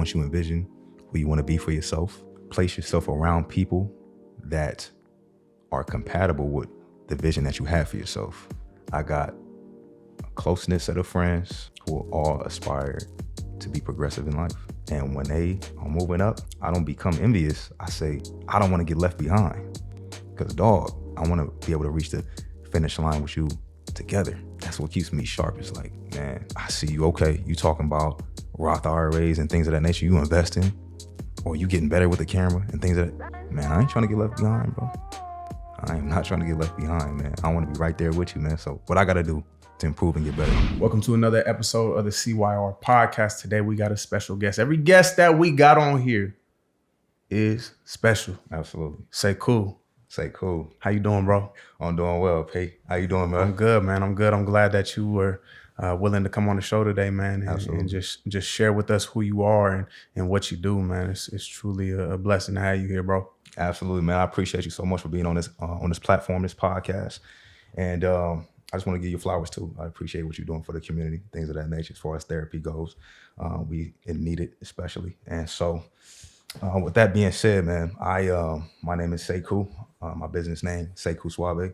once you envision who you want to be for yourself, place yourself around people that are compatible with the vision that you have for yourself. I got a close-knit set of friends who all aspire to be progressive in life. And when they are moving up, I don't become envious. I say, I don't want to get left behind. Because dog, I want to be able to reach the finish line with you together. That's what keeps me sharp. It's like, man, I see you. Okay, you talking about Roth IRAs and things of that nature. You investing, or you getting better with the camera and things of that. Man, I ain't trying to get left behind, bro. I am not trying to get left behind, man. I want to be right there with you, man. So what I got to do to improve and get better. Welcome to another episode of the CYR Podcast. Today we got a special guest. Every guest that we got on here is special. Absolutely. SeKou. SeKou. How you doing, bro? I'm doing well, Pay. How you doing, man? I'm good, man. I'm good. I'm glad that you were willing to come on the show today, man, and just share with us who you are and what you do, man. It's truly a blessing to have you here, bro. Absolutely, man. I appreciate you so much for being on this platform, this podcast, and I just want to give you flowers too. I appreciate what you're doing for the community, things of that nature, as far as therapy goes. We need it especially, and so with that being said, man, my name is SeKou. My business name SeKou Suavé,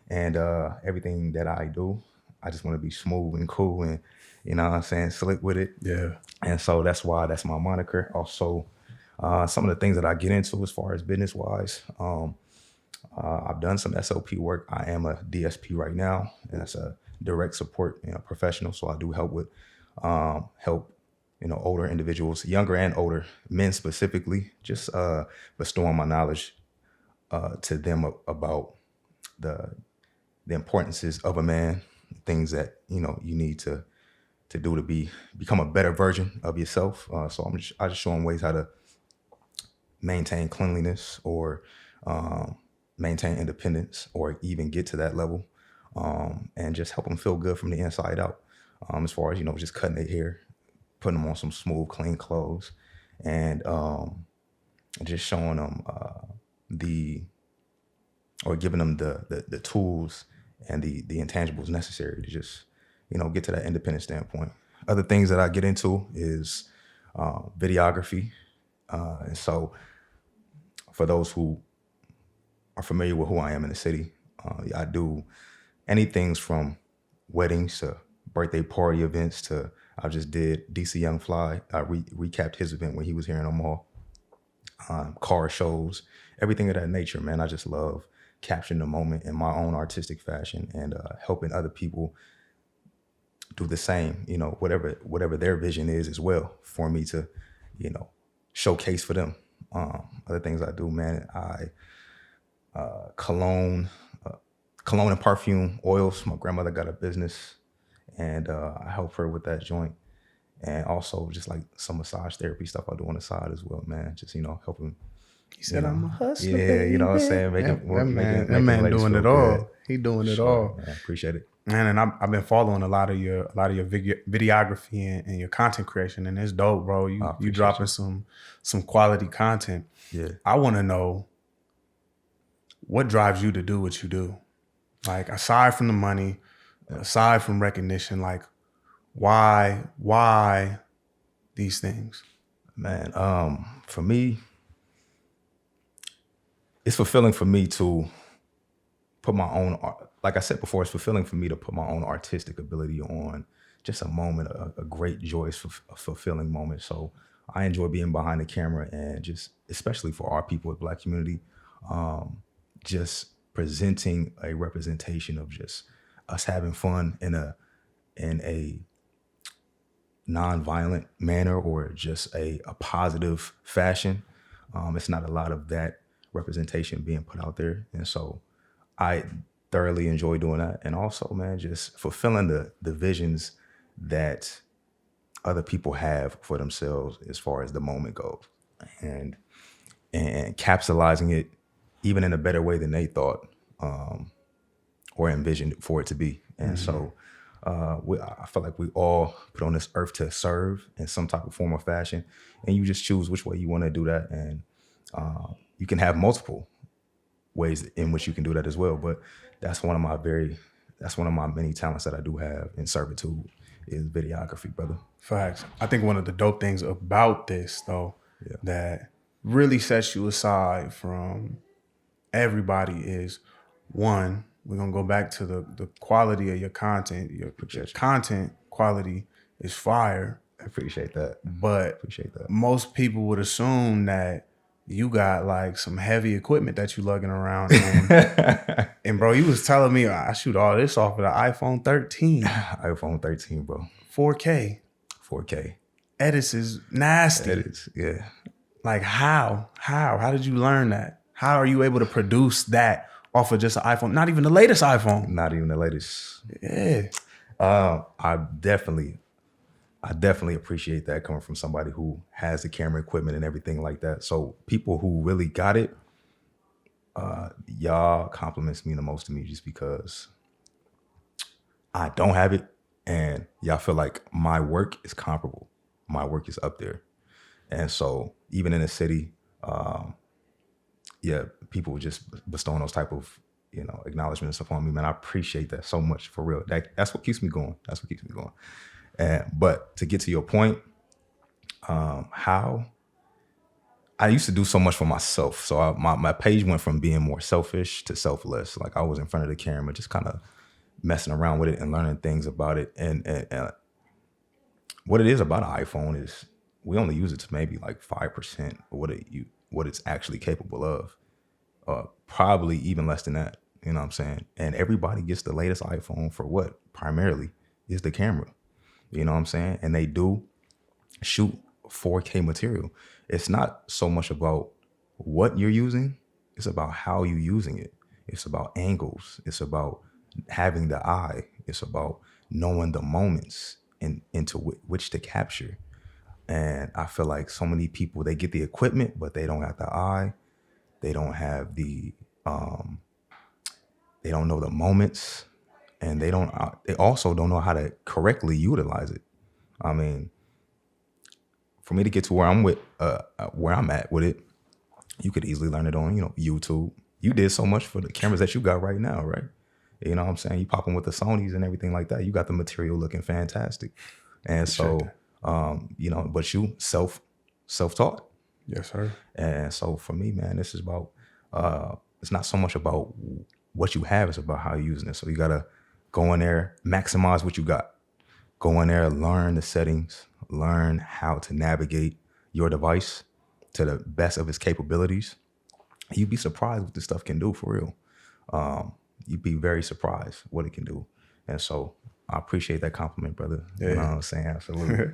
and everything that I do, I just want to be smooth and cool, and you know what I'm saying, slick with it. Yeah. And so that's why that's my moniker. Also, some of the things that I get into as far as business wise, I've done some SLP work. I am a DSP right now, and that's a direct support professional. So I do help with older individuals, younger and older, men specifically, just bestowing my knowledge to them about the importances of a man, things that you need to do to become a better version of yourself. So I just show them ways how to maintain cleanliness or maintain independence, or even get to that level, and just help them feel good from the inside out. As far as just cutting their hair, putting them on some smooth, clean clothes, and just showing them giving them the tools and the intangibles necessary to just get to that independent standpoint. Other things that I get into is videography, and so for those who are familiar with who I am in the city, I do anything from weddings to birthday party events to I just did DC Young Fly. I recapped his event when he was here in Omaha. Car shows, everything of that nature, man. I just love capturing the moment in my own artistic fashion and helping other people do the same, whatever their vision is as well, for me to, showcase for them. Other things I do, man, cologne and perfume oils. My grandmother got a business, and I help her with that joint. And also just like some massage therapy stuff I do on the side as well, man. Just, helping. He said, I'm a hustler. Yeah, baby. You know what I'm saying? That man doing it all. Good. He doing it all. Man, appreciate it. Man, and I've been following a lot of your videography and your content creation, and it's dope, bro. You dropping some quality content. Yeah. I want to know what drives you to do what you do. Like, aside from the money, aside from recognition, like why these things? Man, for me, it's fulfilling for me to put my own, like I said before, it's fulfilling for me to put my own artistic ability on just a moment, a great, joyous, fulfilling moment. So I enjoy being behind the camera and just, especially for our people with Black community, just presenting a representation of just us having fun in a non-violent manner, or just a positive fashion. It's not a lot of that representation being put out there. And so I thoroughly enjoy doing that. And also, man, just fulfilling the visions that other people have for themselves as far as the moment goes, and capsulizing it even in a better way than they thought or envisioned for it to be. And so I feel like we all put on this earth to serve in some type of form or fashion, and you just choose which way you want to do that. And you can have multiple ways in which you can do that as well. But that's one of my many talents that I do have in servitude, is videography, brother. Facts. I think one of the dope things about this, though, that really sets you aside from everybody is, one, we're going to go back to the quality of your content. Your content quality is fire. I appreciate that. But most people would assume that you got like some heavy equipment that you lugging around. And bro, you was telling me I shoot all this off of the iPhone 13. iPhone 13, bro. 4K. Edits is nasty. Edits, yeah. Like how did you learn that? How are you able to produce that off of just an iPhone? Not even the latest iPhone. Not even the latest. Yeah. I definitely appreciate that coming from somebody who has the camera equipment and everything like that. So people who really got it, y'all compliments mean the most to me just because I don't have it and y'all feel like my work is comparable. My work is up there. And so even in the city, people just bestowing those type of, acknowledgments upon me, man. I appreciate that so much, for real. That's what keeps me going. But to get to your point, how I used to do so much for myself. So my page went from being more selfish to selfless. Like I was in front of the camera, just kind of messing around with it and learning things about it. And what it is about an iPhone is we only use it to maybe like 5% of what it's actually capable of. Probably even less than that. You know what I'm saying? And everybody gets the latest iPhone for what? Primarily is the camera. You know what I'm saying? And they do shoot 4K material. It's not so much about what you're using. It's about how you're using it. It's about angles. It's about having the eye. It's about knowing the moments into which to capture. And I feel like so many people, they get the equipment, but they don't have the eye. They don't have the, they don't know the moments, and they also don't know how to correctly utilize it. I mean, for me to get to where I'm at with it, you could easily learn it on, YouTube. You did so much for the cameras that you got right now, right? You know what I'm saying? You pop them with the Sonys and everything like that. You got the material looking fantastic. And so, but you self-taught. Yes, sir. And so for me, man, this is about, it's not so much about what you have, it's about how you're using it. So you got to go in there, maximize what you got. Go in there, learn the settings, learn how to navigate your device to the best of its capabilities. You'd be surprised what this stuff can do, for real. You'd be very surprised what it can do. And so I appreciate that compliment, brother. Yeah. You know what I'm saying? Absolutely.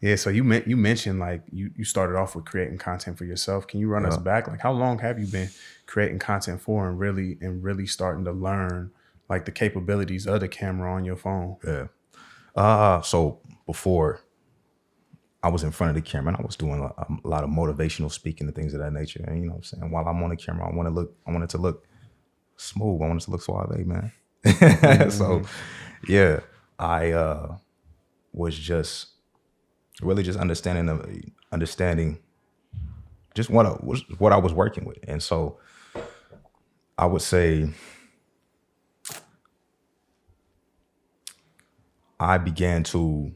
Yeah, so you mentioned like you started off with creating content for yourself. Can you run us back? Like how long have you been creating content for and really starting to learn like the capabilities of the camera on your phone? Yeah. So before I was in front of the camera and I was doing a lot of motivational speaking and things of that nature. And you know what I'm saying? While I'm on the camera, I want it to look smooth. I want it to look suave, man. Mm-hmm. So yeah, I was just really just understanding just what I was working with. And so I would say I began to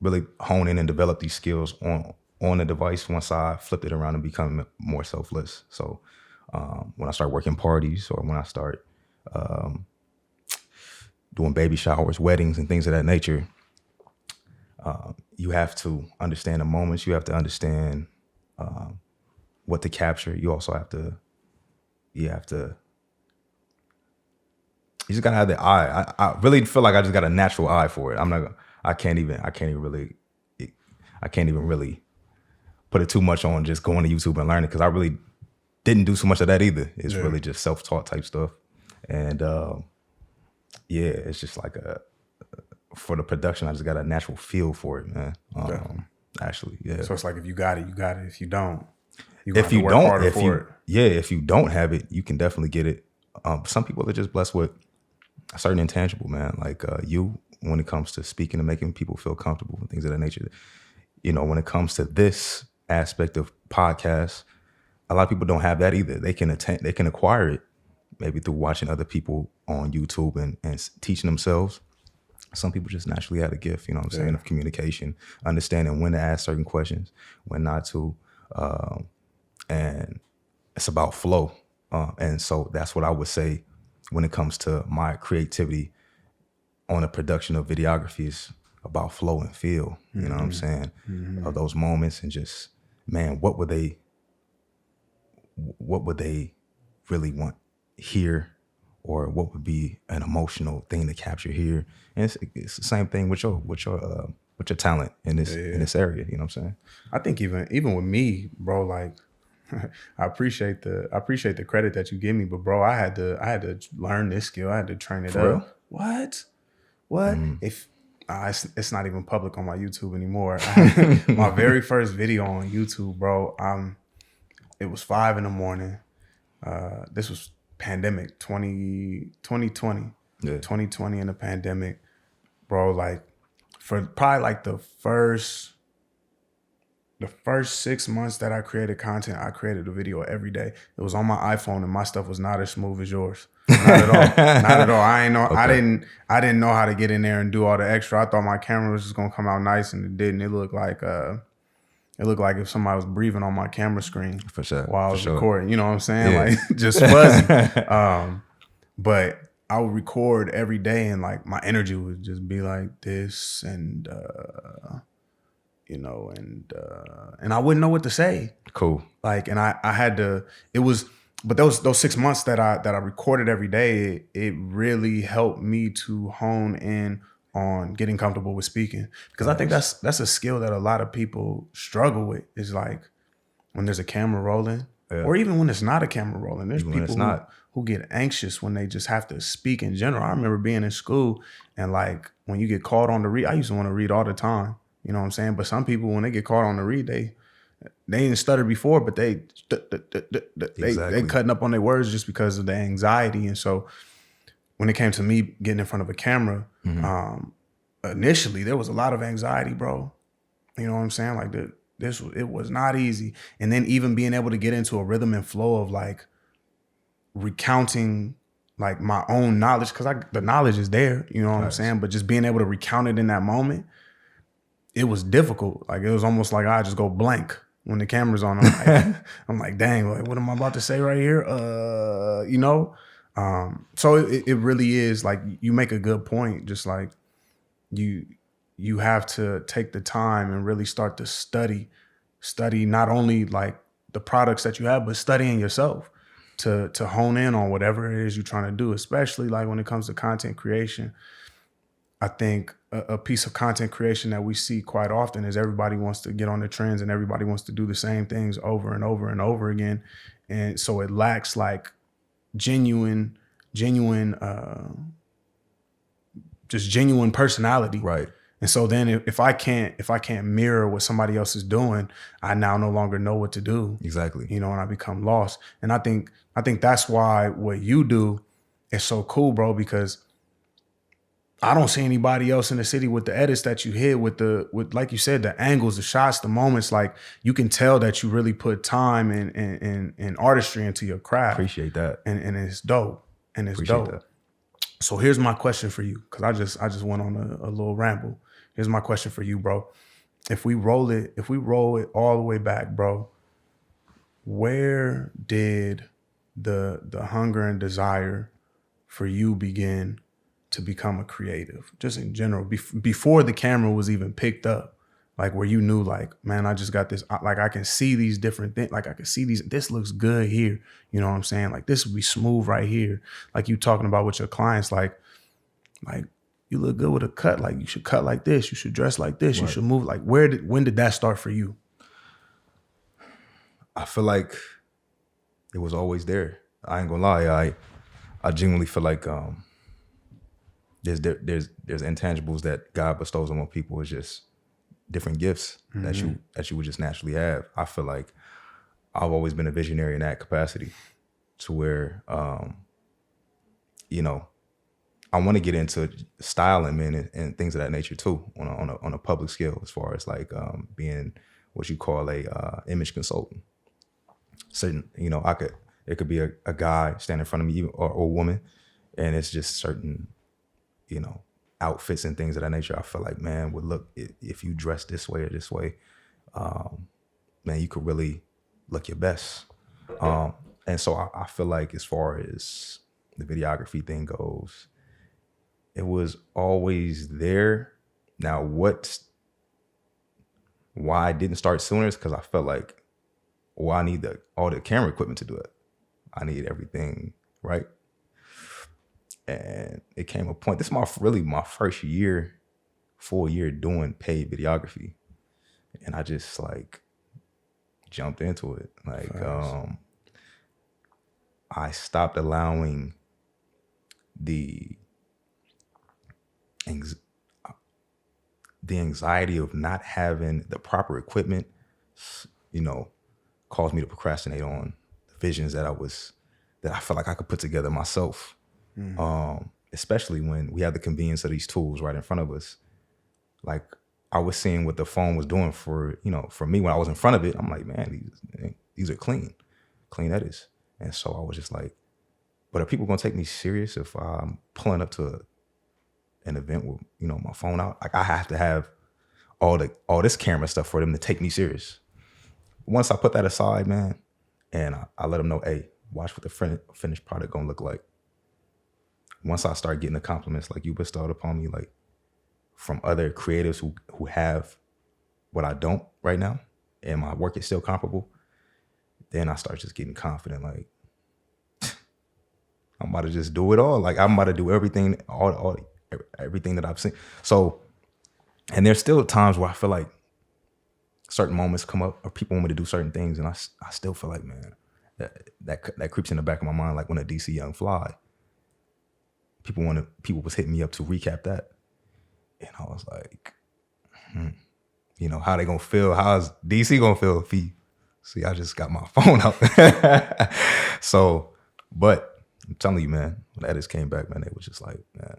really hone in and develop these skills on the device once I flipped it around and become more selfless. So when I start working parties or when I start doing baby showers, weddings, and things of that nature, you have to understand the moments. You have to understand what to capture. You also have to, you just gotta have the eye. I really feel like I just got a natural eye for it. I can't even really put it too much on just going to YouTube and learning, because I really didn't do so much of that either. It's really just self-taught type stuff. And it's just like for the production, I just got a natural feel for it, man. Actually, yeah. So it's like if you got it, you got it. If you don't, if you don't have it, you can definitely get it. Some people are just blessed with a certain intangible, man. Like when it comes to speaking and making people feel comfortable and things of that nature. When it comes to this aspect of podcasts, a lot of people don't have that either. They can acquire it maybe through watching other people on YouTube and teaching themselves. some people just naturally have a gift, you know what I'm saying, of communication, understanding when to ask certain questions, when not to. And it's about flow. And so that's what I would say when it comes to my creativity on the production of videography, is about flow and feel, you know what I'm saying, of those moments, and just, man, what would they really want here, or what would be an emotional thing to capture here. And it's the same thing with your talent in this area, you know what I'm saying? I think even with me, bro, like I appreciate the credit that you give me, but bro, I had to learn this skill. I had to train it For up. real? What? If it's not even public on my YouTube anymore. My very first video on YouTube, bro. It was 5 a.m. This was pandemic 2020. Yeah. 2020 in the pandemic, bro. Like for probably like the first 6 months that I created content, I created a video every day. It was on my iPhone, and my stuff was not as smooth as yours. Not at all. Not at all. I ain't know. Okay. I didn't know how to get in there and do all the extra. I thought my camera was just gonna come out nice, and it didn't. It looked like if somebody was breathing on my camera screen For sure. while I was sure. recording. You know what I'm saying? Yeah. Like just fuzzy. But I would record every day, and like my energy would just be like this, and you know, and I wouldn't know what to say. Cool. Like, and I had to. It was, but those 6 months that I recorded every day, it really helped me to hone in on getting comfortable with speaking, because I think that's a skill that a lot of people struggle with. Is like when there's a camera rolling, or even when it's not a camera rolling. There's people who get anxious when they just have to speak in general. I remember being in school, and like when you get called on to read, I used to want to read all the time. You know what I'm saying? But some people, when they get called on to read, they didn't stutter before, but they cutting up on their words just because of the anxiety. And so when it came to me getting in front of a camera, initially there was a lot of anxiety, bro. You know what I'm saying? Like it was not easy. And then even being able to get into a rhythm and flow of like recounting like my own knowledge, because the knowledge is there, you know what I'm saying? But just being able to recount it in that moment, it was difficult. Like it was almost like I just go blank when the camera's on. I'm like, dang, like what am I about to say right here? You know? So it really is like, you make a good point. Just like you have to take the time and really start to study not only like the products that you have, but studying yourself to hone in on whatever it is you're trying to do, especially like when it comes to content creation. I think a piece of content creation that we see quite often is everybody wants to get on the trends, and everybody wants to do the same things over and over and over again. And so it lacks like genuine personality. Right. And so then if I can't mirror what somebody else is doing, I now no longer know what to do. Exactly. You know, and I become lost. And I think that's why what you do is so cool, bro, because I don't see anybody else in the city with the edits that you hit, with like you said, the angles, the shots, the moments. Like you can tell that you really put time and artistry into your craft. Appreciate that. And it's dope. And it's Appreciate dope. that. So here's my question for you, because I just went on a little ramble. Here's my question for you, bro. If we roll it all the way back, bro, where did the hunger and desire for you begin to become a creative, just in general, before the camera was even picked up? Like where you knew like, man, I just got this, like I can see these different things, like I can see this looks good here. You know what I'm saying? Like this would be smooth right here. Like you talking about with your clients, like you look good with a cut, like you should cut like this, you should dress like this, you should move. Like when did that start for you? I feel like it was always there. I ain't gonna lie. I genuinely feel like there's intangibles that God bestows on people. It's just different gifts that you would just naturally have. I feel like I've always been a visionary in that capacity, to where you know, I want to get into styling, man, and things of that nature too, on a public scale, as far as like being what you call a image consultant. Certain, you know, it could be a guy standing in front of me, or a woman, and it's just certain, you know, outfits and things of that nature, I feel like, man, would look, if you dress this way or this way, man, you could really look your best. And so I feel like as far as the videography thing goes, it was always there. Now, why I didn't start sooner is because I felt like, well, I need all the camera equipment to do it. I need everything, right? And it came a point, this is really my first full year doing paid videography. And I just like jumped into it. Like, I stopped allowing the anxiety of not having the proper equipment, caused me to procrastinate on the visions that I felt like I could put together myself. Especially when we have the convenience of these tools right in front of us. Like, I was seeing what the phone was doing for me when I was in front of it. I'm like, man, these are clean edits. And so I was just like, but are people gonna take me serious if I'm pulling up to an event with, my phone out? Like, I have to have all this camera stuff for them to take me serious. Once I put that aside, man, and I let them know, hey, watch what the finished product gonna look like. Once I start getting the compliments like you bestowed upon me, like from other creatives who have what I don't right now, and my work is still comparable, then I start just getting confident, like, I'm about to just do it all. Like, I'm about to do everything, everything that I've seen. So, and there's still times where I feel like certain moments come up or people want me to do certain things, and I still feel like, man, that creeps in the back of my mind. Like when a DC Young Fly, people was hitting me up to recap that, and I was like, how they gonna feel? How's DC gonna feel if he? See, I just got my phone out. So, but I'm telling you, man, when the edits came back, man, they was just like, man,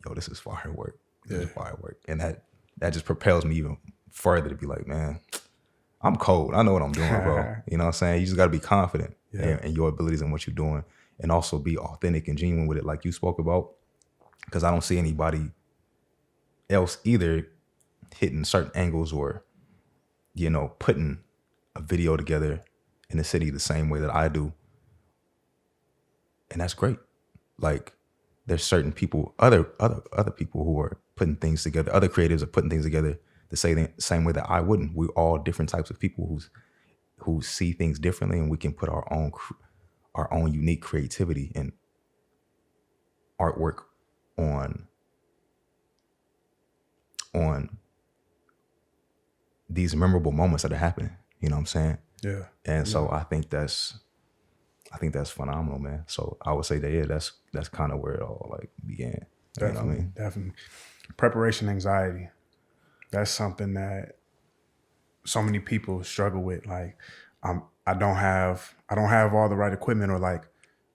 yo, this is fire work. This is fire work. And that just propels me even further to be like, man, I'm cold. I know what I'm doing, bro. You know what I'm saying? You just got to be confident in your abilities and what you're doing, and also be authentic and genuine with it, like you spoke about. Because I don't see anybody else either hitting certain angles or, putting a video together in the city the same way that I do. And that's great. Like, there's certain people, other people who are putting things together. Other creatives are putting things together the same way that I wouldn't. We're all different types of people who see things differently, and we can put our own unique creativity and artwork on these memorable moments that are happening. You know what I'm saying? Yeah. And so I think that's phenomenal, man. So I would say that that's kind of where it all like began. Definitely, you know what I mean? Definitely. Preparation anxiety. That's something that so many people struggle with. Like, I don't have all the right equipment, or like,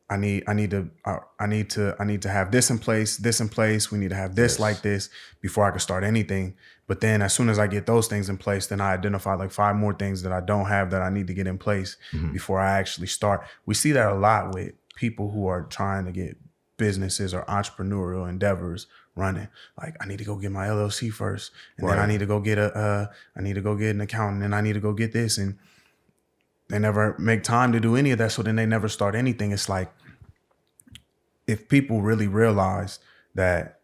I need to have this in place. We need to have this like this before I can start anything. But then as soon as I get those things in place, then I identify like 5 more things that I don't have that I need to get in place before I actually start. We see that a lot with people who are trying to get businesses or entrepreneurial endeavors running. Like, I need to go get my LLC first, and then I need to go get an accountant, and I need to go get this, and they never make time to do any of that. So then they never start anything. It's like, if people really realize that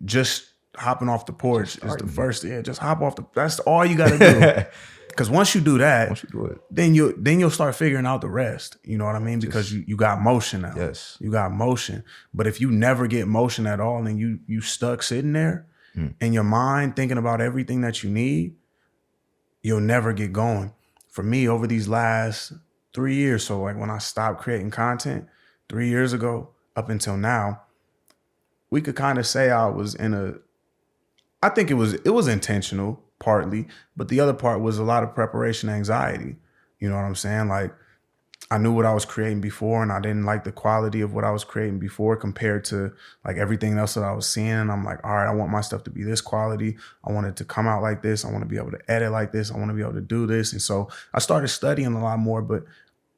just hopping off the porch is the first, just hop off that's all you got to do. Because once you do that, then you'll start figuring out the rest. You know what I mean? Because you got motion now. Yes. You got motion. But if you never get motion at all, and you stuck sitting there in your mind thinking about everything that you need, you'll never get going. For me, over these last 3 years, so like when I stopped creating content 3 years ago up until now, we could kind of say I was I think it was intentional partly, but the other part was a lot of preparation anxiety. You know what I'm saying? Like, I knew what I was creating before, and I didn't like the quality of what I was creating before compared to like everything else that I was seeing. And I'm like, all right, I want my stuff to be this quality. I want it to come out like this. I want to be able to edit like this. I want to be able to do this. And so I started studying a lot more, but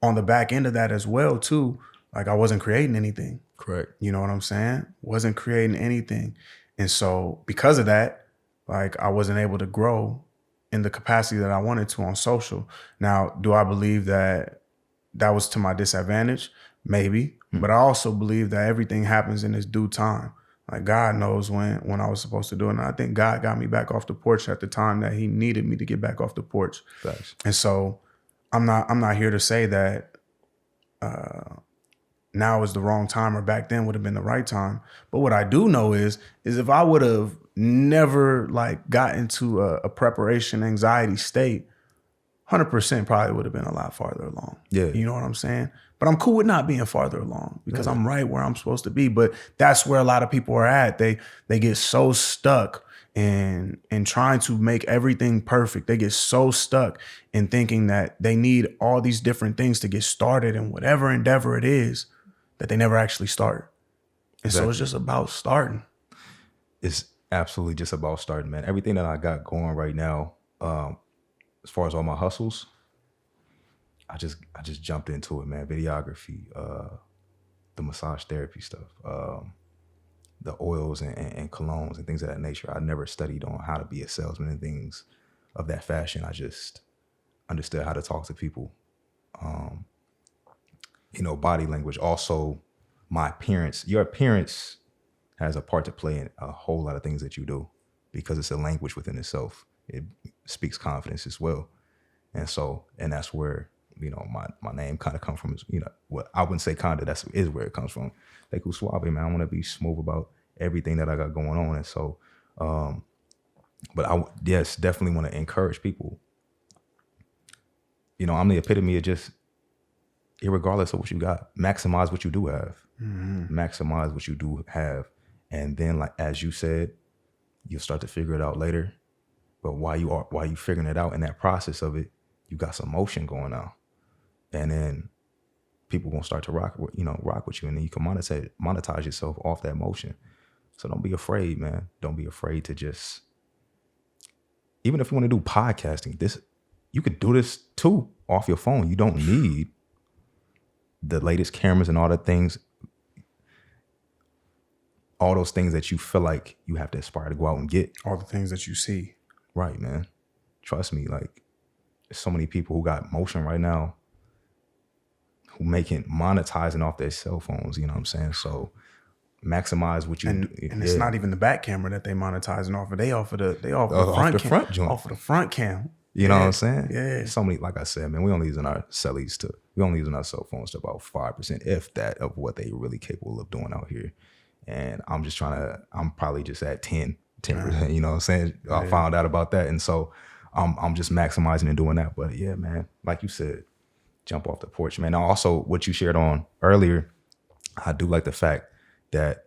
on the back end of that as well too, like, I wasn't creating anything. Correct. You know what I'm saying? Wasn't creating anything. And so because of that, like I wasn't able to grow in the capacity that I wanted to on social. Now, do I believe that that was to my disadvantage? Maybe. But I also believe that everything happens in its due time. Like God knows when I was supposed to do it. And I think God got me back off the porch at the time that he needed me to get back off the porch. Thanks. And so I'm not here to say that now is the wrong time or back then would have been the right time. But what I do know is if I would have never like got into a preparation anxiety state, 100% probably would have been a lot farther along. Yeah. You know what I'm saying? But I'm cool with not being farther along because I'm right where I'm supposed to be. But that's where a lot of people are at. They get so stuck in trying to make everything perfect. They get so stuck in thinking that they need all these different things to get started in whatever endeavor it is that they never actually start. And so it's just about starting. It's absolutely just about starting, man. Everything that I got going right now, as far as all my hustles, I just jumped into it, man. Videography, the massage therapy stuff, the oils and colognes and things of that nature. I never studied on how to be a salesman and things of that fashion. I just understood how to talk to people. Body language. Also, my appearance. Your appearance has a part to play in a whole lot of things that you do because it's a language within itself. It speaks confidence as well. And that's where, my name kind of comes from. What I wouldn't say kind of, is where it comes from. SeKou Suavé, man, I want to be smooth about everything that I got going on. And so, but I definitely want to encourage people. I'm the epitome of just, irregardless of what you got, maximize what you do have. Mm-hmm. Maximize what you do have. And then, like, as you said, you'll start to figure it out later. But while you figuring it out in that process of it, you got some motion going on. And then people gonna start to rock with you, and then you can monetize yourself off that motion. So don't be afraid, man. Don't be afraid to just, even if you want to do podcasting, you could do this too off your phone. You don't need the latest cameras and all the things, all those things that you feel like you have to aspire to go out and get. All the things that you see. Right, man. Trust me, like, there's so many people who got motion right now who monetizing off their cell phones, you know what I'm saying? So maximize what you do. And it's not even the back camera that they monetizing off of. They off of the front joint. Off of the front cam. You know what I'm saying? Yeah. So many, like I said, man, we only using our cell phones to about 5%, if that, of what they really capable of doing out here. And I'm probably just at 10%, you know what I'm saying? Yeah. I found out about that. And so I'm just maximizing and doing that. But yeah, man, like you said, jump off the porch, man. Now, also what you shared on earlier, I do like the fact that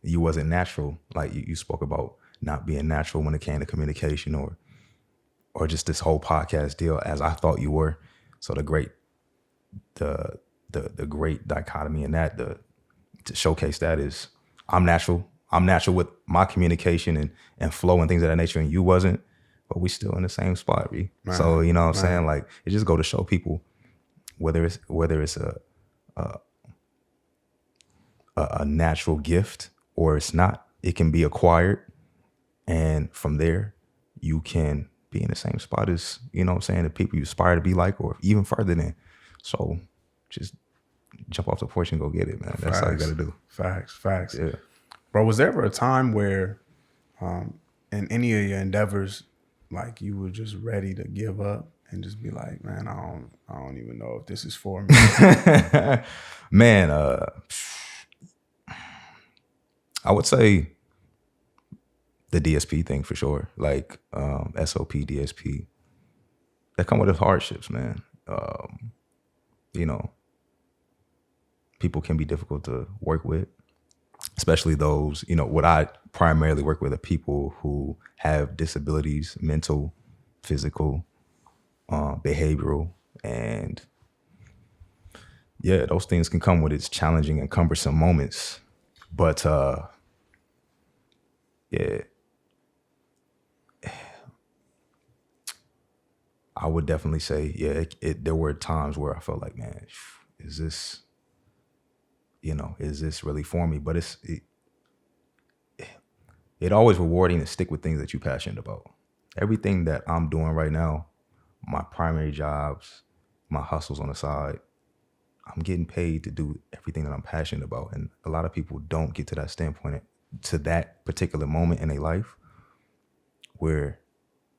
you wasn't natural. Like you spoke about not being natural when it came to communication or just this whole podcast deal as I thought you were. So the great dichotomy in that, to showcase that is I'm natural with my communication and flow and things of that nature, and you wasn't, but we still in the same spot, B. Right. So, you know what I'm saying? Like, it just go to show people whether it's a natural gift or it's not, it can be acquired. And from there, you can be in the same spot as, you know what I'm saying, the people you aspire to be like, or even further than. So just jump off the porch and go get it, man. That's all you got to do. Facts. Yeah. Bro, was there ever a time where in any of your endeavors, like you were just ready to give up and just be like, man, I don't even know if this is for me? Man, I would say the DSP thing for sure. Like SOP, DSP. That come with its hardships, man. People can be difficult to work with, especially those, what I primarily work with are people who have disabilities, mental, physical, behavioral, and yeah, those things can come with its challenging and cumbersome moments. But yeah, I would definitely say, yeah, there were times where I felt like, man, is this really for me? But it's always rewarding to stick with things that you're passionate about. Everything that I'm doing right now, my primary jobs, my hustles on the side, I'm getting paid to do everything that I'm passionate about. And a lot of people don't get to that standpoint, to that particular moment in their life where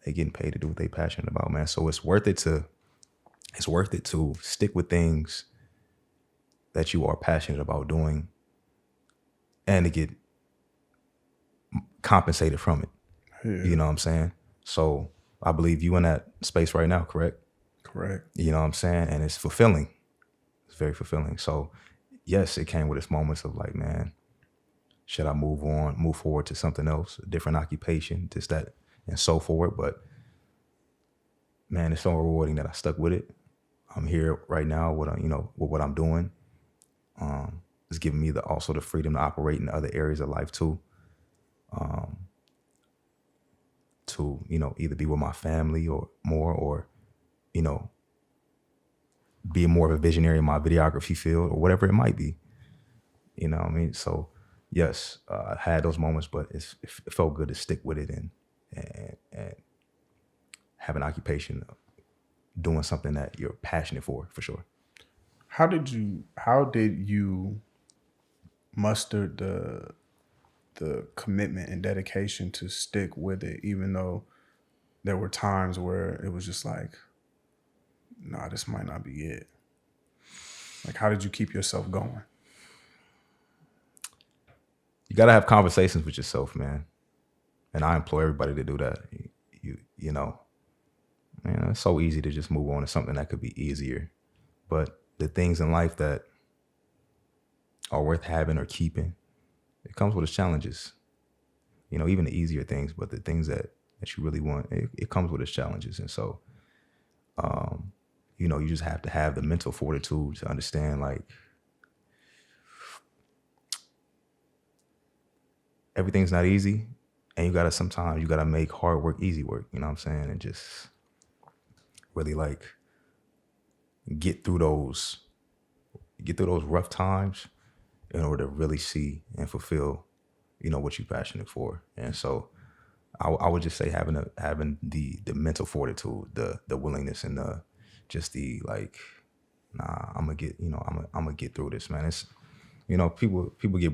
they're getting paid to do what they're passionate about, man. So it's worth it to stick with things that you are passionate about doing and to get compensated from it. Yeah. You know what I'm saying? So I believe you in that space right now, correct? Correct. You know what I'm saying? And it's fulfilling. It's very fulfilling. So yes, it came with its moments of like, man, should I move forward to something else, a different occupation, this, that, and so forth. But man, it's so rewarding that I stuck with it. I'm here right now with what I'm doing. It's giving me also the freedom to operate in other areas of life too. To, either be with my family or more, or, be more of a visionary in my videography field or whatever it might be. You know what I mean? So yes, I had those moments, but it felt good to stick with it and have an occupation of doing something that you're passionate for sure. How did you muster the commitment and dedication to stick with it, even though there were times where it was just like, nah, this might not be it? Like, how did you keep yourself going? You got to have conversations with yourself, man. And I implore everybody to do that. You know, man, it's so easy to just move on to something that could be easier. But the things in life that are worth having or keeping, it comes with its challenges. Even the easier things, but the things that you really want, it comes with its challenges. And so, you just have to have the mental fortitude to understand, like, everything's not easy. And sometimes you gotta make hard work easy work, you know what I'm saying? And just really like get through those rough times in order to really see and fulfill, what you're passionate for. And so I would just say having the mental fortitude, the willingness, and I'm gonna get through this, man. It's, people get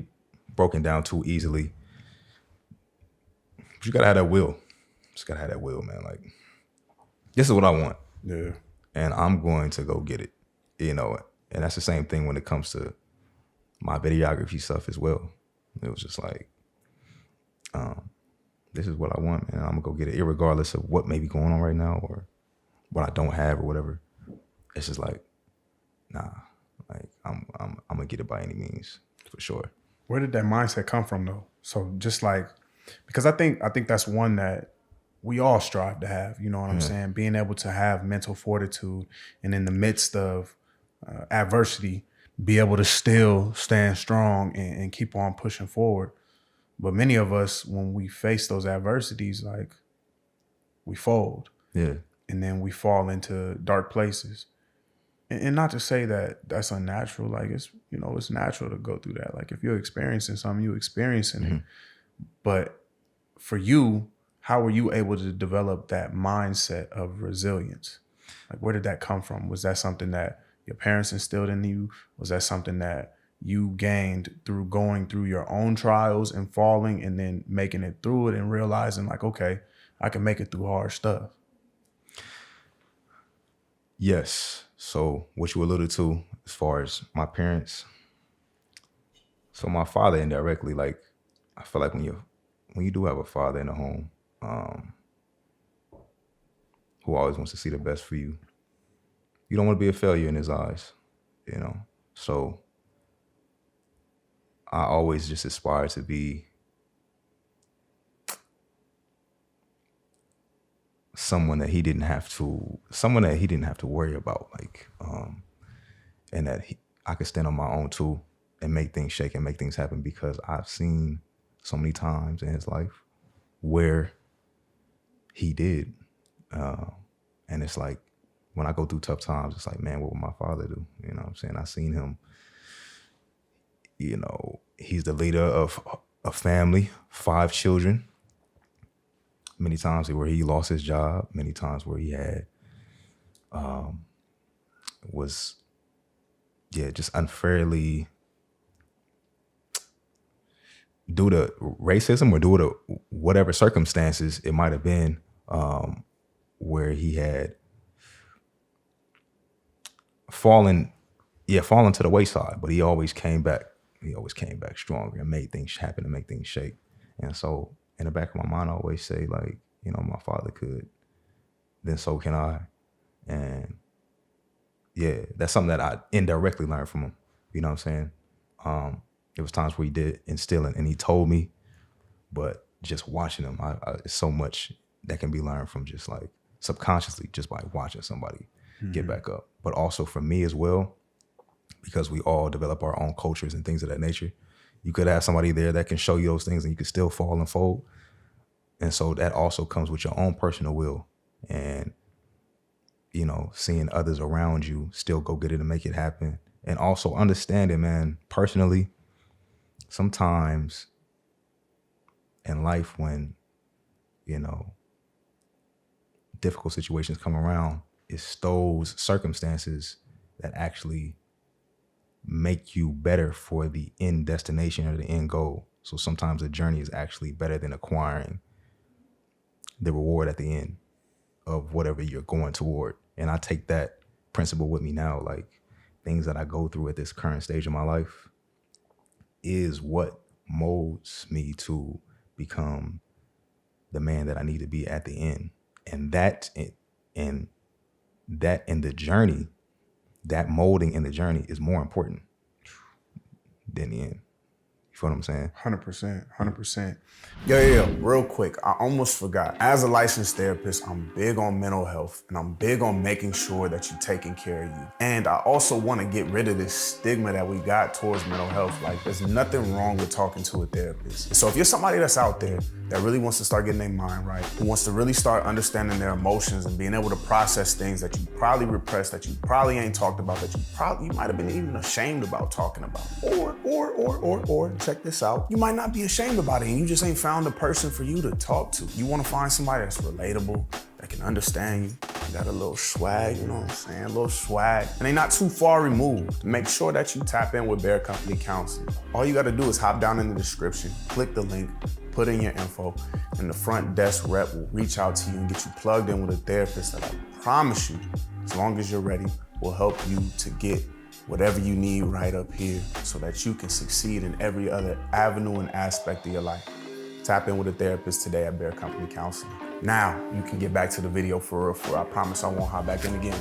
broken down too easily. But you gotta have that will. Just gotta have that will, man. Like, this is what I want. Yeah. And I'm going to go get it, and that's the same thing when it comes to my videography stuff as well. It was just like, this is what I want, and I'm gonna go get it, irregardless of what may be going on right now or what I don't have or whatever. It's just like, nah, like I'm gonna get it by any means, for sure. Where did that mindset come from, though? So just like, because I think that's one that we all strive to have, you know what I'm saying? Being able to have mental fortitude, and in the midst of adversity, be able to still stand strong and keep on pushing forward. But many of us, when we face those adversities, like, we fold. Yeah. And then we fall into dark places. And not to say that that's unnatural. Like, it's natural to go through that. Like, if you're experiencing something, you're experiencing it. But for you, how were you able to develop that mindset of resilience? Like, where did that come from? Was that something that your parents instilled in you? Was that something that you gained through going through your own trials and falling and then making it through it and realizing, like, okay, I can make it through hard stuff? Yes. So what you alluded to as far as my parents. So my father indirectly, like, I feel like when you do have a father in the home, who always wants to see the best for you, you don't want to be a failure in his eyes, So I always just aspire to be someone that he didn't have to worry about, like, and that I could stand on my own too and make things shake and make things happen, because I've seen so many times in his life where he did. And it's like, when I go through tough times, it's like, man, what would my father do? You know what I'm saying? I seen him, he's the leader of a family, 5 children. Many times where he lost his job, many times where he had just unfairly, due to racism or due to whatever circumstances it might have been, where he had fallen to the wayside, but he always came back. He always came back stronger and made things happen and make things shake. And so in the back of my mind, I always say, like, you know, my father could, then so can I. And yeah, that's something that I indirectly learned from him. You know what I'm saying? There was times where he did instill it and he told me, but just watching him, it's so much that can be learned from just like subconsciously, just by watching somebody get back up. But also for me as well, because we all develop our own cultures and things of that nature. You could have somebody there that can show you those things and you could still fall and fold. And so that also comes with your own personal will and, you know, seeing others around you still go get it and make it happen. And also understanding, man, personally, sometimes in life when, you know, difficult situations come around, it's those circumstances that actually make you better for the end destination or the end goal. So sometimes the journey is actually better than acquiring the reward at the end of whatever you're going toward. And I take that principle with me now. Like, things that I go through at this current stage of my life is what molds me to become the man that I need to be at the end. And that in the journey, that molding in the journey is more important than the end. You feel what I'm saying? 100%. Yo, real quick, I almost forgot. As a licensed therapist, I'm big on mental health and I'm big on making sure that you're taking care of you. And I also want to get rid of this stigma that we got towards mental health. Like, there's nothing wrong with talking to a therapist. So if you're somebody that's out there that really wants to start getting their mind right, who wants to really start understanding their emotions and being able to process things that you probably repressed, that you probably ain't talked about, that you might have been even ashamed about talking about, or check this out, you might not be ashamed about it and you just ain't found a person for you to talk to. You want to find somebody that's relatable, that can understand you. You got a little swag, you know what I'm saying? A little swag. And they not too far removed. Make sure that you tap in with Bear Company Counseling. All you got to do is hop down in the description, click the link, put in your info, and the front desk rep will reach out to you and get you plugged in with a therapist that I promise you, as long as you're ready, will help you to get whatever you need right up here so that you can succeed in every other avenue and aspect of your life. Tap in with a therapist today at Bear Company Counseling. Now you can get back to the video for real. I promise I won't hop back in again.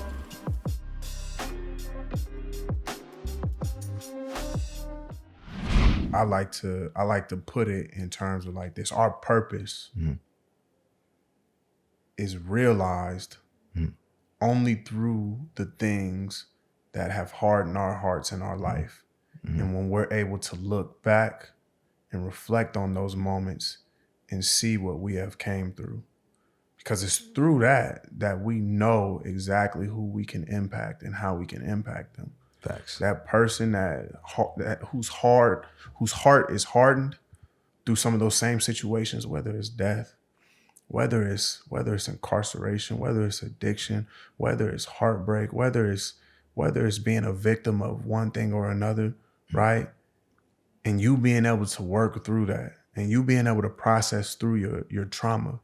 I like to put it in terms of like this. Our purpose is realized only through the things that have hardened our hearts in our life. And when we're able to look back and reflect on those moments and see what we have came through. Because it's through that we know exactly who we can impact and how we can impact them. Facts. That person whose heart is hardened through some of those same situations, whether it's death, whether it's incarceration, whether it's addiction, whether it's heartbreak, whether it's being a victim of one thing or another, right? And you being able to work through that and you being able to process through your trauma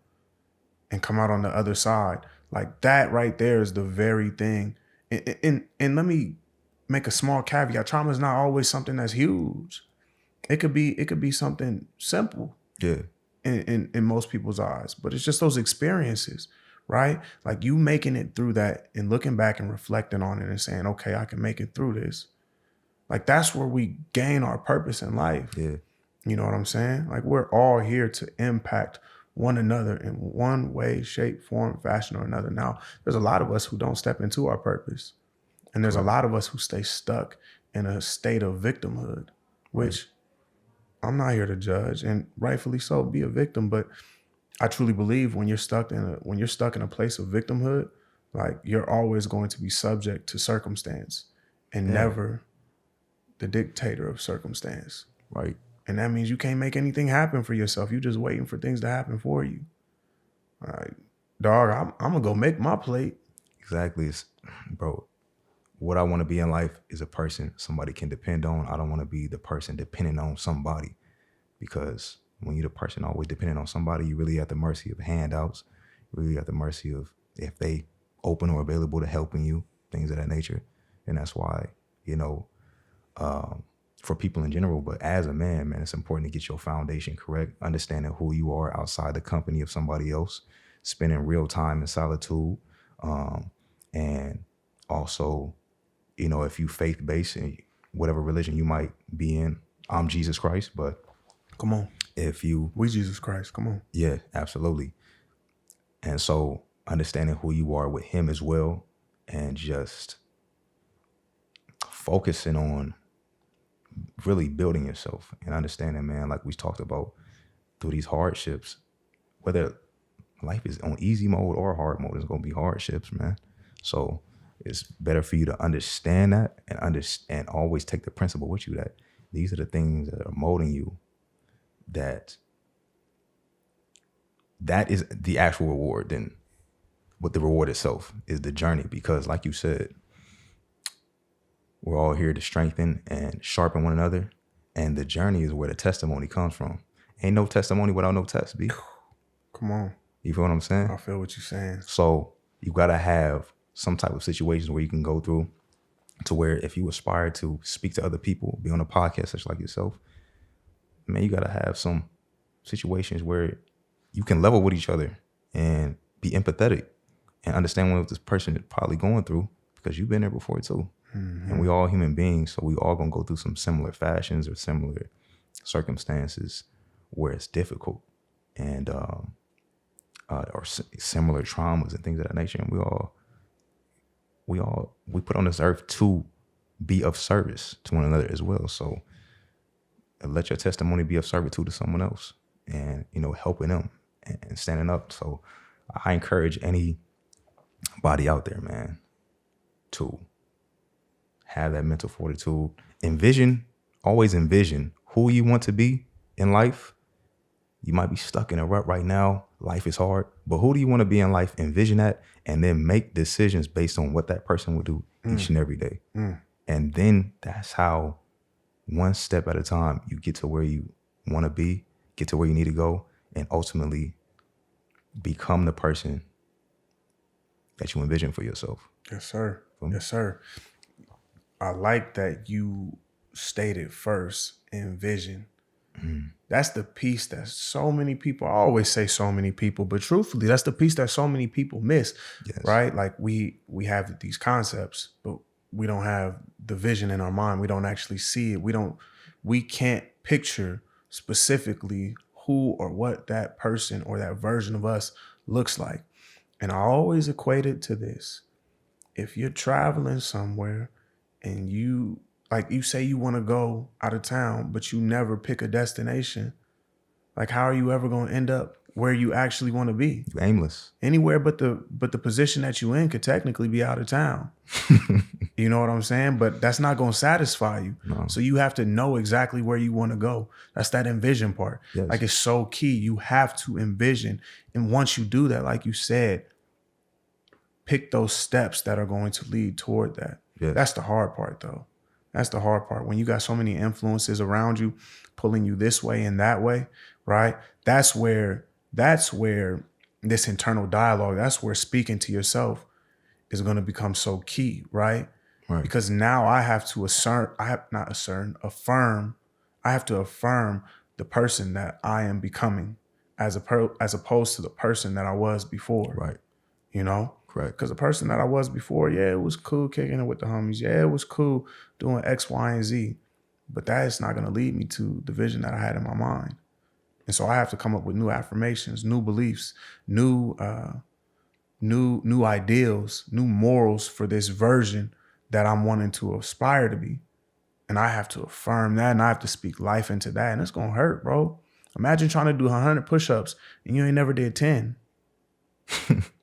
and come out on the other side, like that right there is the very thing. And let me make a small caveat. Trauma is not always something that's huge. It could be something simple. Yeah. In most people's eyes, but it's just those experiences, right? Like you making it through that and looking back and reflecting on it and saying, okay, I can make it through this. Like that's where we gain our purpose in life. Yeah. You know what I'm saying? Like we're all here to impact one another in one way, shape, form, fashion, or another. Now, there's a lot of us who don't step into our purpose. And there's a lot of us who stay stuck in a state of victimhood, which I'm not here to judge, and rightfully so, be a victim. But I truly believe when you're stuck in a place of victimhood, like you're always going to be subject to circumstance and never the dictator of circumstance. Right. And that means you can't make anything happen for yourself. You're just waiting for things to happen for you. All right, dog, I'm going to go make my plate. Exactly. Bro, what I want to be in life is a person somebody can depend on. I don't want to be the person depending on somebody, because when you're the person always depending on somebody, you're really at the mercy of handouts. You're really at the mercy of if they open or available to helping you, things of that nature. And that's why, for people in general, but as a man, it's important to get your foundation correct, understanding who you are outside the company of somebody else, spending real time in solitude, and also, if you faith-based and whatever religion you might be in, I'm Jesus Christ, but come on, we Jesus Christ, come on. Yeah, absolutely. And so understanding who you are with him as well, and just focusing on really building yourself and understanding, man, like we talked about through these hardships, whether life is on easy mode or hard mode, it's going to be hardships, man. So it's better for you to understand that and always take the principle with you that these are the things that are molding you, that is the actual reward. Then what the reward itself is the journey, because like you said, we're all here to strengthen and sharpen one another. And the journey is where the testimony comes from. Ain't no testimony without no test, B. Come on. You feel what I'm saying? I feel what you're saying. So you got to have some type of situations where you can go through to where if you aspire to speak to other people, be on a podcast such like yourself, man, you got to have some situations where you can level with each other and be empathetic and understand what this person is probably going through, because you've been there before too. Mm-hmm. And we all human beings, so we all gonna go through some similar fashions or similar circumstances where it's difficult, and or similar traumas and things of that nature. And we put on this earth to be of service to one another as well. So let your testimony be of servitude to someone else, and helping them and standing up. So I encourage anybody out there, man, to have that mental fortitude. Always envision who you want to be in life. You might be stuck in a rut right now. Life is hard, but who do you want to be in life? Envision that, and then make decisions based on what that person will do each and every day. And then that's how, one step at a time, you get to where you want to be, get to where you need to go, and ultimately become the person that you envision for yourself. Yes, sir. Yes, sir. I like that you stated first, envision. That's the piece that so many people, I always say so many people, but truthfully, that's the piece that so many people miss, yes. Right? Like we have these concepts, but we don't have the vision in our mind. We don't actually see it. We can't picture specifically who or what that person or that version of us looks like. And I always equate it to this. If you're traveling somewhere and you say you want to go out of town, but you never pick a destination, like how are you ever going to end up where you actually want to be? You're aimless. Anywhere but the position that you in could technically be out of town. You know what I'm saying? But that's not going to satisfy you. No. So you have to know exactly where you want to go. That's that envision part. Yes. Like it's so key. You have to envision. And once you do that, like you said, pick those steps that are going to lead toward that. Yes. That's the hard part though. That's the hard part. When you got so many influences around you pulling you this way and that way, right? That's where this internal dialogue, that's where speaking to yourself is going to become so key, right? Right. Because now I have to affirm the person that I am becoming as opposed to the person that I was before. Right. You know? Correct. Because the person that I was before, yeah, it was cool kicking it with the homies. Yeah, it was cool doing X, Y, and Z. But that is not going to lead me to the vision that I had in my mind. And so I have to come up with new affirmations, new beliefs, new ideals, new morals for this version that I'm wanting to aspire to be. And I have to affirm that, and I have to speak life into that. And it's going to hurt, bro. Imagine trying to do 100 push-ups and you ain't never did 10.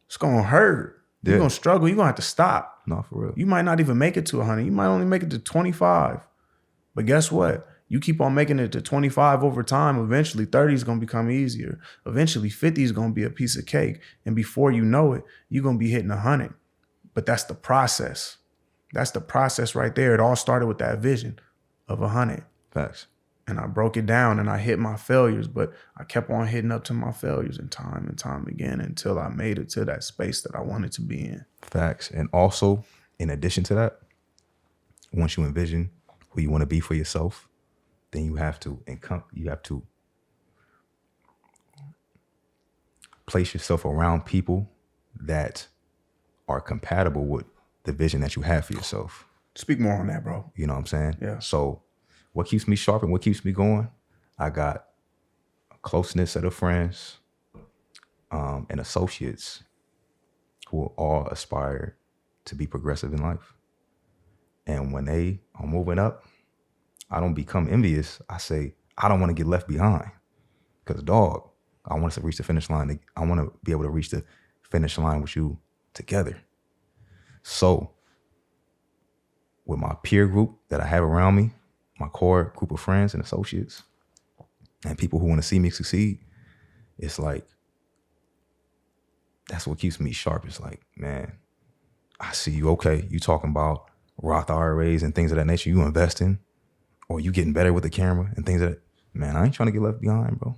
It's going to hurt. Yeah. You're going to struggle. You're going to have to stop. No, for real. You might not even make it to 100. You might only make it to 25. But guess what? You keep on making it to 25 over time. Eventually 30 is going to become easier. Eventually 50 is going to be a piece of cake. And before you know it, you're going to be hitting 100. But that's the process. That's the process right there. It all started with that vision of 100. Facts. And I broke it down and I hit my failures, but I kept on hitting up to my failures and time again until I made it to that space that I wanted to be in. Facts. And also, in addition to that, once you envision who you want to be for yourself, then you have to place yourself around people that are compatible with the vision that you have for yourself. Speak more on that, bro. You know what I'm saying? Yeah. So what keeps me sharp and what keeps me going? I got a close-knit set of friends and associates who all aspire to be progressive in life. And when they are moving up, I don't become envious. I say, I don't want to get left behind. Because, dog, I want us to reach the finish line. I want to be able to reach the finish line with you together. So, with my peer group that I have around me, my core group of friends and associates, and people who want to see me succeed, it's like, that's what keeps me sharp. It's like, man, I see you, okay, you talking about Roth IRAs and things of that nature, you investing, or you getting better with the camera and things that, man, I ain't trying to get left behind, bro.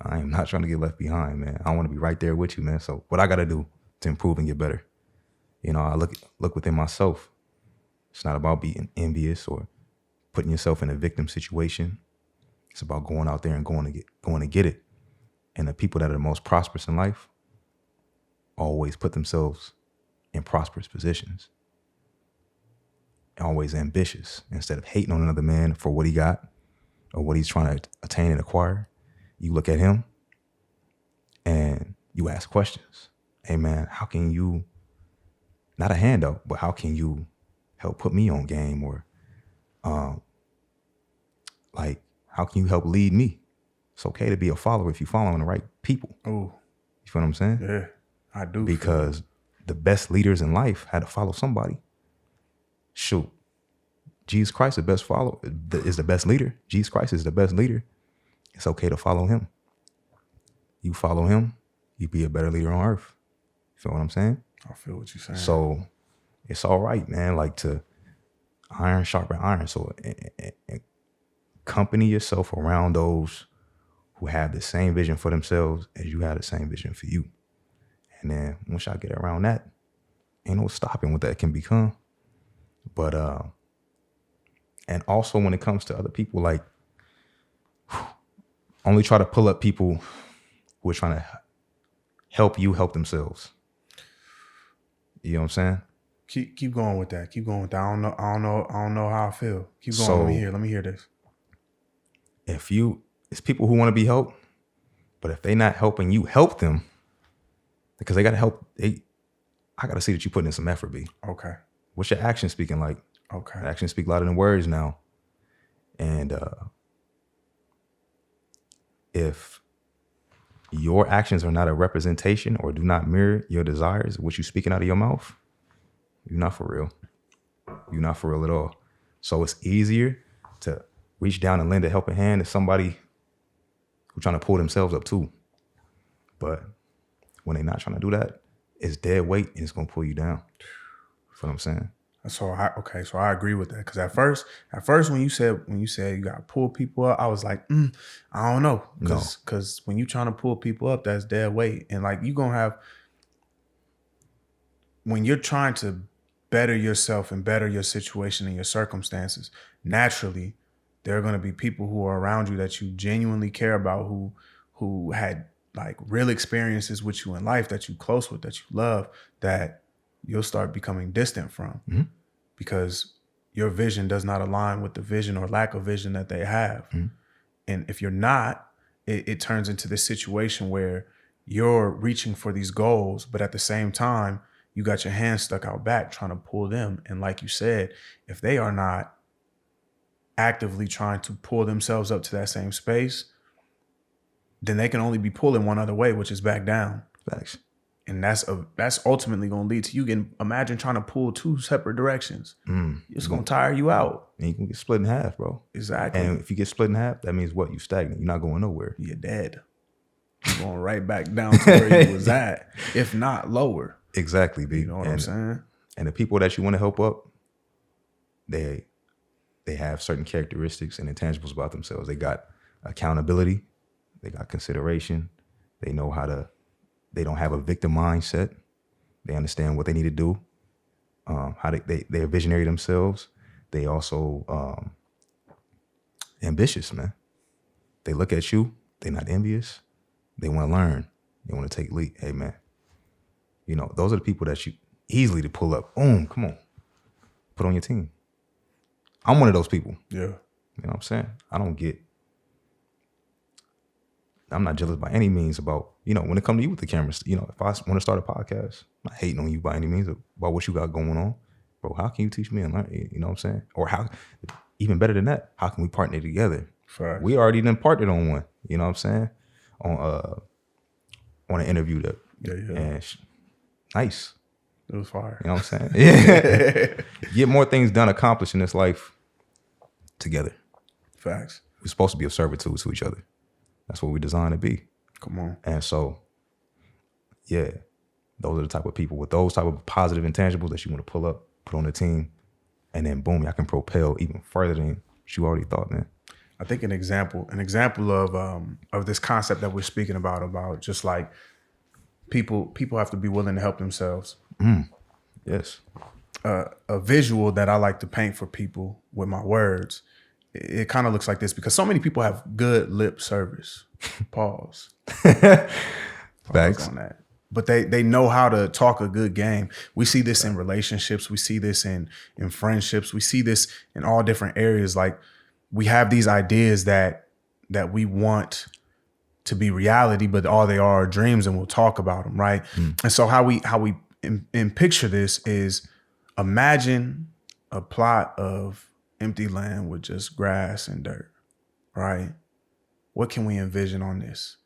I am not trying to get left behind, man. I want to be right there with you, man. So what I got to do to improve and get better? You know, I look within myself. It's not about being envious or putting yourself in a victim situation. It's about going out there and going to get it. And the people that are the most prosperous in life always put themselves in prosperous positions. Always ambitious. Instead of hating on another man for what he got or what he's trying to attain and acquire, you look at him and you ask questions. Hey man, how can you, not a handout, but how can you help put me on game? Or like, how can you help lead me? It's okay to be a follower if you're following the right people. Oh, you feel what I'm saying? Yeah, I do. Because the best leaders in life had to follow somebody. Shoot, Jesus Christ is the best leader. Jesus Christ is the best leader. It's okay to follow him. You follow him, you be a better leader on earth. You feel what I'm saying? I feel what you're saying. So it's all right, man, like to iron sharpen iron. So accompany yourself around those who have the same vision for themselves as you have the same vision for you. And then once I get around that, ain't no stopping what that can become. But and also when it comes to other people, like only try to pull up people who are trying to help you help themselves. You know what I'm saying? Keep going with that. Keep going with that. I don't know how I feel. Keep going. So, Let me hear this. It's people who want to be helped, but if they not helping you, help them. Because they gotta help. I gotta see that you putting in some effort, B. Okay. What's your action speaking like? Okay. Actions speak louder than words now. And if your actions are not a representation or do not mirror your desires, what you speaking out of your mouth, you're not for real. You're not for real at all. So it's easier to reach down and lend a helping hand to somebody who's trying to pull themselves up too. But when they're not trying to do that, it's dead weight and it's gonna pull you down. That's what I'm saying. So I agree with that. Because at first when you said you gotta pull people up, I was like, I don't know. Because when you trying to pull people up, that's dead weight. And like you gonna have, when you're trying to better yourself and better your situation and your circumstances, naturally there are gonna be people who are around you that you genuinely care about, who had like real experiences with you in life, that you close with, that you love, that you'll start becoming distant from, because your vision does not align with the vision or lack of vision that they have. And if you're not, it turns into this situation where you're reaching for these goals, but at the same time, you got your hands stuck out back trying to pull them. And like you said, if they are not actively trying to pull themselves up to that same space, then they can only be pulling one other way, which is back down. Facts. And that's ultimately going to lead to you getting, imagine trying to pull 2 separate directions. It's going to tire you out. And you can get split in half, bro. Exactly. And if you get split in half, that means what? You stagnant. You're not going nowhere. You're dead. You're going right back down to where you was at, if not lower. Exactly, B. You know what I'm saying? And the people that you want to help up, they have certain characteristics and intangibles about themselves. They got accountability. They got consideration. They know they don't have a victim mindset. They understand what they need to do. They're visionary themselves. They also ambitious, man. They look at you. They're not envious. They want to learn. They want to take lead. Hey, man. You know, those are the people that you easily to pull up. Boom, come on. Put on your team. I'm one of those people. Yeah. You know what I'm saying? I'm not jealous by any means about, you know, when it comes to you with the cameras, you know, if I want to start a podcast, I'm not hating on you by any means about what you got going on. Bro, how can you teach me and learn? You know what I'm saying? Or how, even better than that, how can we partner together? Facts. We already done partnered on one, you know what I'm saying? On an interview that, and nice. It was fire. You know what I'm saying? Yeah. Get more things done, accomplished in this life together. Facts. We're supposed to be of servitude to each other. That's what we're designed to be. Come on. And so, yeah, those are the type of people with those type of positive intangibles that you want to pull up, put on the team, and then boom, y'all can propel even further than you already thought, man. I think an example of this concept that we're speaking about just like people have to be willing to help themselves. Yes. A visual that I like to paint for people with my words, it kind of looks like this, because so many people have good lip service. Pause. Thanks on that. But they know how to talk a good game. We see this in relationships. We see this in friendships. We see this in all different areas. Like, we have these ideas that we want to be reality, but all they are dreams, and we'll talk about them, right? And so how we in picture this is, imagine a plot of empty land with just grass and dirt, right? What can we envision on this?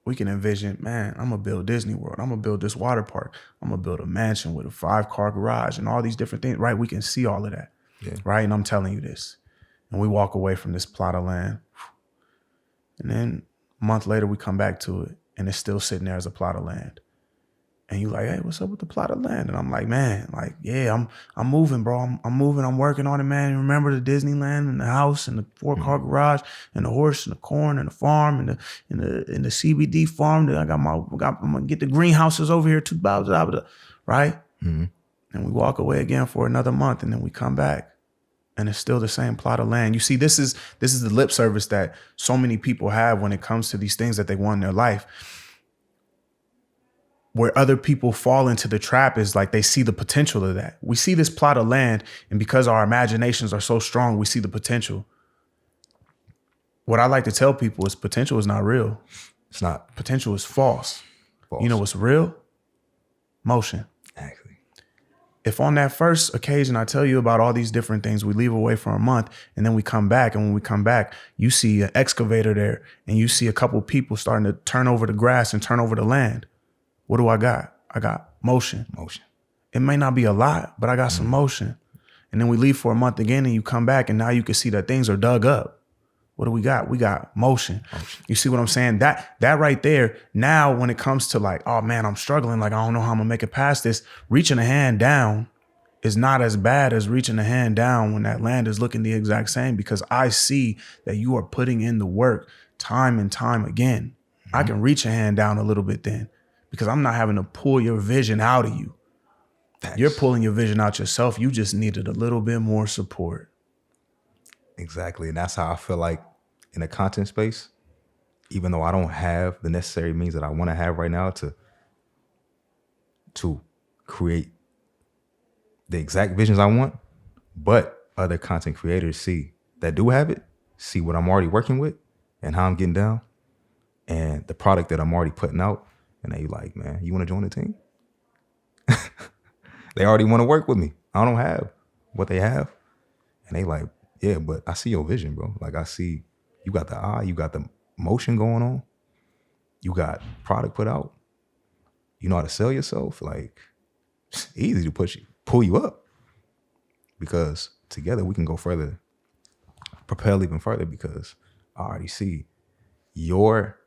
We can envision, man, I'm gonna build Disney World. I'm gonna build this water park. I'm gonna build a mansion with a 5-car garage and all these different things, right? We can see all of that, right? And I'm telling you this. And we walk away from this plot of land. And then a month later, we come back to it, and it's still sitting there as a plot of land. And you like, hey, what's up with the plot of land? And I'm like, man, like, yeah, I'm moving, bro. I'm moving. I'm working on it, man. Remember the Disneyland and the house and the 4-car garage and the horse and the corn and the farm and the CBD farm that I'm gonna get the greenhouses over here too, right? And we walk away again for another month, and then we come back, and it's still the same plot of land. You see, this is the lip service that so many people have when it comes to these things that they want in their life. Where other people fall into the trap is like, they see the potential of that. We see this plot of land, and because our imaginations are so strong, we see the potential. What I like to tell people is, potential is not real. It's not. Potential is false. You know what's real? Motion. Exactly. If on that first occasion I tell you about all these different things, we leave away for a month, and then we come back, and when we come back, you see an excavator there, and you see a couple people starting to turn over the grass and turn over the land. What do I got? I got motion. Motion. It may not be a lot, but I got some motion. And then we leave for a month again, and you come back, and now you can see that things are dug up. What do we got? We got motion. You see what I'm saying? That right there, now when it comes to like, oh man, I'm struggling, like I don't know how I'm gonna make it past this, reaching a hand down is not as bad as reaching a hand down when that land is looking the exact same, because I see that you are putting in the work time and time again. I can reach a hand down a little bit then, because I'm not having to pull your vision out of you. Thanks. You're pulling your vision out yourself. You just needed a little bit more support. Exactly. And that's how I feel like in the content space, even though I don't have the necessary means that I want to have right now to create the exact visions I want, but other content creators that do have it, see what I'm already working with and how I'm getting down and the product that I'm already putting out. And they like, man, you want to join the team? They already want to work with me. I don't have what they have. And they like, yeah, but I see your vision, bro. Like, I see you got the eye, you got the motion going on. You got product put out. you know how to sell yourself, like it's easy to pull you up, because together we can go further, propel even further, because I already see your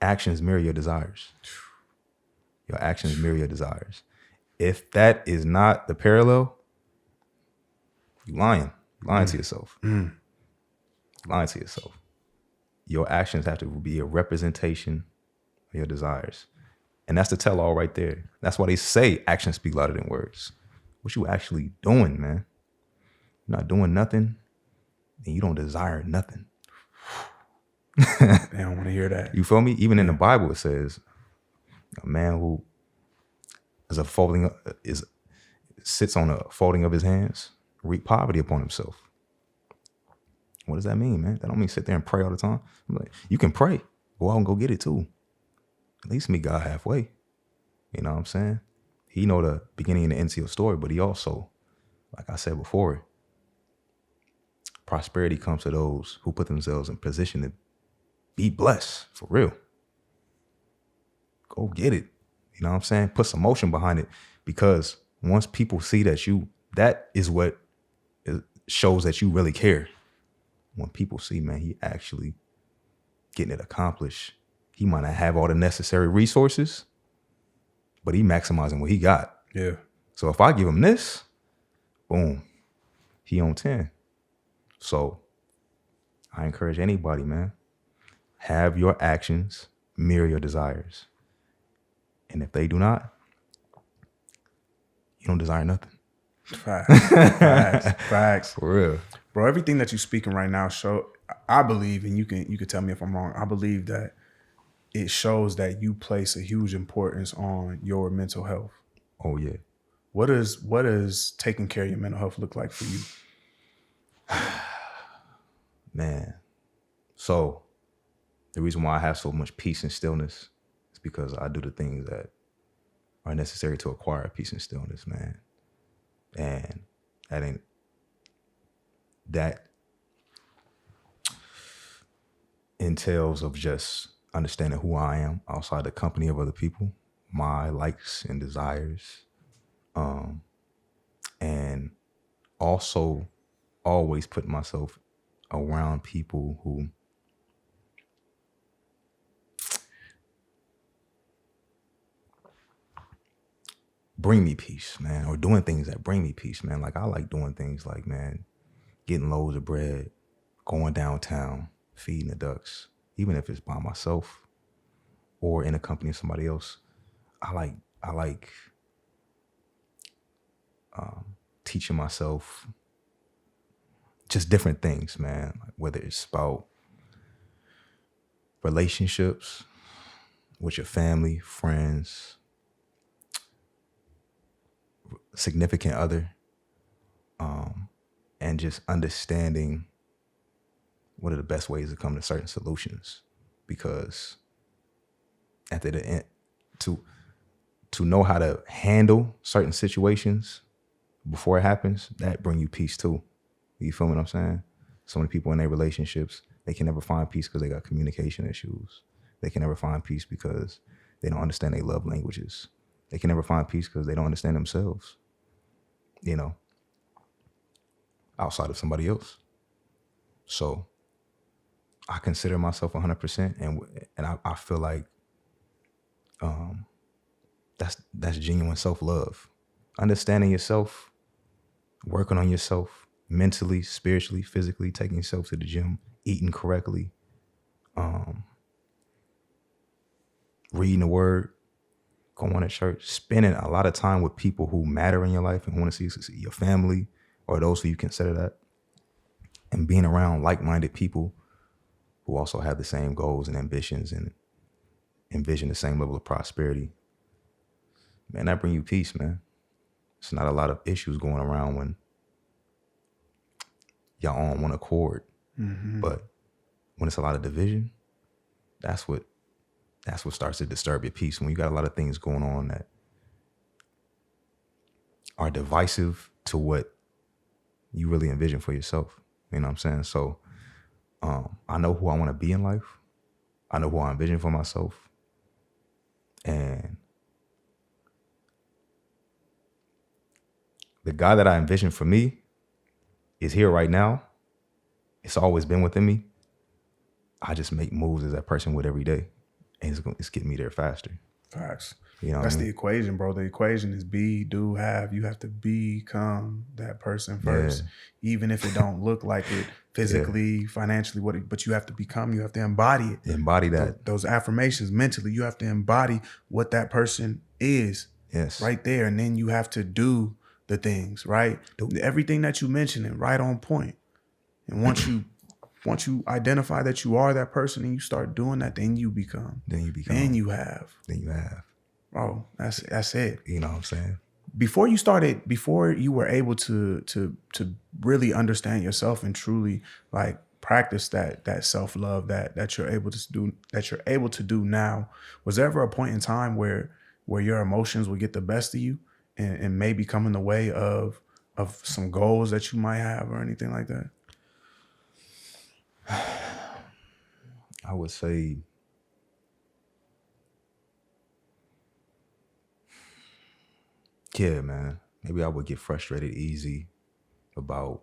actions mirror your desires. Your actions mirror your desires. If that is not the parallel, you lying. You're lying to yourself. Lying to yourself. Your actions have to be a representation of your desires. And that's the tell all right there. That's why they say actions speak louder than words. What you actually doing, man? You're not doing nothing, and you don't desire nothing. They don't want to hear that. You feel me? Even in the Bible, it says a man who sits on a folding of his hands, reap poverty upon himself. What does that mean, man? That don't mean sit there and pray all the time. I'm like, you can pray, go out and go get it too. At least meet God halfway. You know what I'm saying? He know the beginning and the end to your story, but he also, like I said before, prosperity comes to those who put themselves in position to be blessed, for real. Go get it. You know what I'm saying? Put some motion behind it, because once people see that is what shows that you really care. When people see, man, he actually getting it accomplished. He might not have all the necessary resources, but he maximizing what he got. Yeah. So if I give him this, boom, he on 10. So I encourage anybody, man, have your actions mirror your desires. And if they do not, you don't desire nothing. Facts. For real. Bro, everything that you're speaking right now I believe, and you can tell me if I'm wrong, I believe that it shows that you place a huge importance on your mental health. Oh yeah. What does taking care of your mental health look like for you? Man. So the reason why I have so much peace and stillness is because I do the things that are necessary to acquire peace and stillness, man. And that entails of just understanding who I am outside the company of other people, my likes and desires, and also always putting myself around people who bring me peace, man, or doing things that bring me peace, man. Like I like doing things like, man, getting loads of bread, going downtown, feeding the ducks, even if it's by myself or in the company of somebody else. I like teaching myself just different things, man. Like whether it's about relationships with your family, friends, significant other, and just understanding what are the best ways to come to certain solutions. Because at the end, to know how to handle certain situations before it happens, that bring you peace too. You feel what I'm saying? So many people in their relationships, they can never find peace because they got communication issues. They can never find peace because they don't understand their love languages. They can never find peace because they don't understand themselves, you know, outside of somebody else. So I consider myself 100%, and I feel like that's genuine self-love. Understanding yourself, working on yourself mentally, spiritually, physically, taking yourself to the gym, eating correctly, reading the word, going to church, spending a lot of time with people who matter in your life and want to see you succeed, your family or those who you consider that, and being around like-minded people who also have the same goals and ambitions and envision the same level of prosperity. Man, that bring you peace, man. It's not a lot of issues going around when y'all on one accord. Mm-hmm. But when it's a lot of division, that's what starts to disturb your peace. When you got a lot of things going on that are divisive to what you really envision for yourself. You know what I'm saying? So I know who I want to be in life. I know who I envision for myself. And the guy that I envisioned for me is here right now. It's always been within me. I just make moves as that person would every day. And it's getting me there faster. Facts. You know That's what I the mean? equation, bro. The equation is be, do, have. You have to become that person first. Even if it don't look like it physically, financially, but you have to become, you have to embody it. Embody that. Those affirmations mentally, you have to embody what that person is. Yes. Right there. And then you have to do the things, right? Everything that you mentioned is right on point. And once you identify that you are that person and you start doing that, then you become. Then you have. Bro, that's it. You know what I'm saying? Before you were able to really understand yourself and truly like practice that self-love that you're able to do now, was there ever a point in time where your emotions would get the best of you and maybe come in the way of some goals that you might have or anything like that? I would say yeah, man. Maybe I would get frustrated easy about.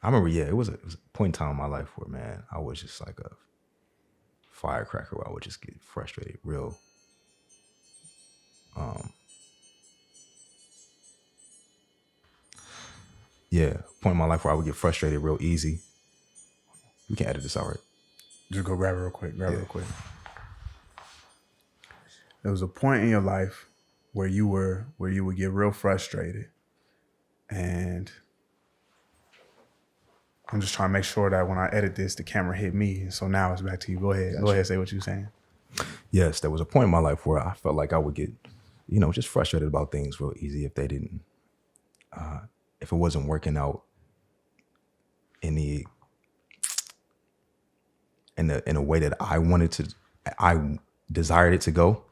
I remember, it was a point in time in my life where, man, I was just like a firecracker where I would just get frustrated real. Point in my life where I would get frustrated real easy. We can edit this out, right? Just go grab it real quick. Real quick. There was a point in your life where you would get real frustrated, and I'm just trying to make sure that when I edit this, the camera hit me. So now it's back to you. Go ahead. Gotcha. Go ahead. Say what you're saying. Yes, there was a point in my life where I felt like I would get, just frustrated about things real easy if they didn't, if it wasn't working out in a way that I desired it to go.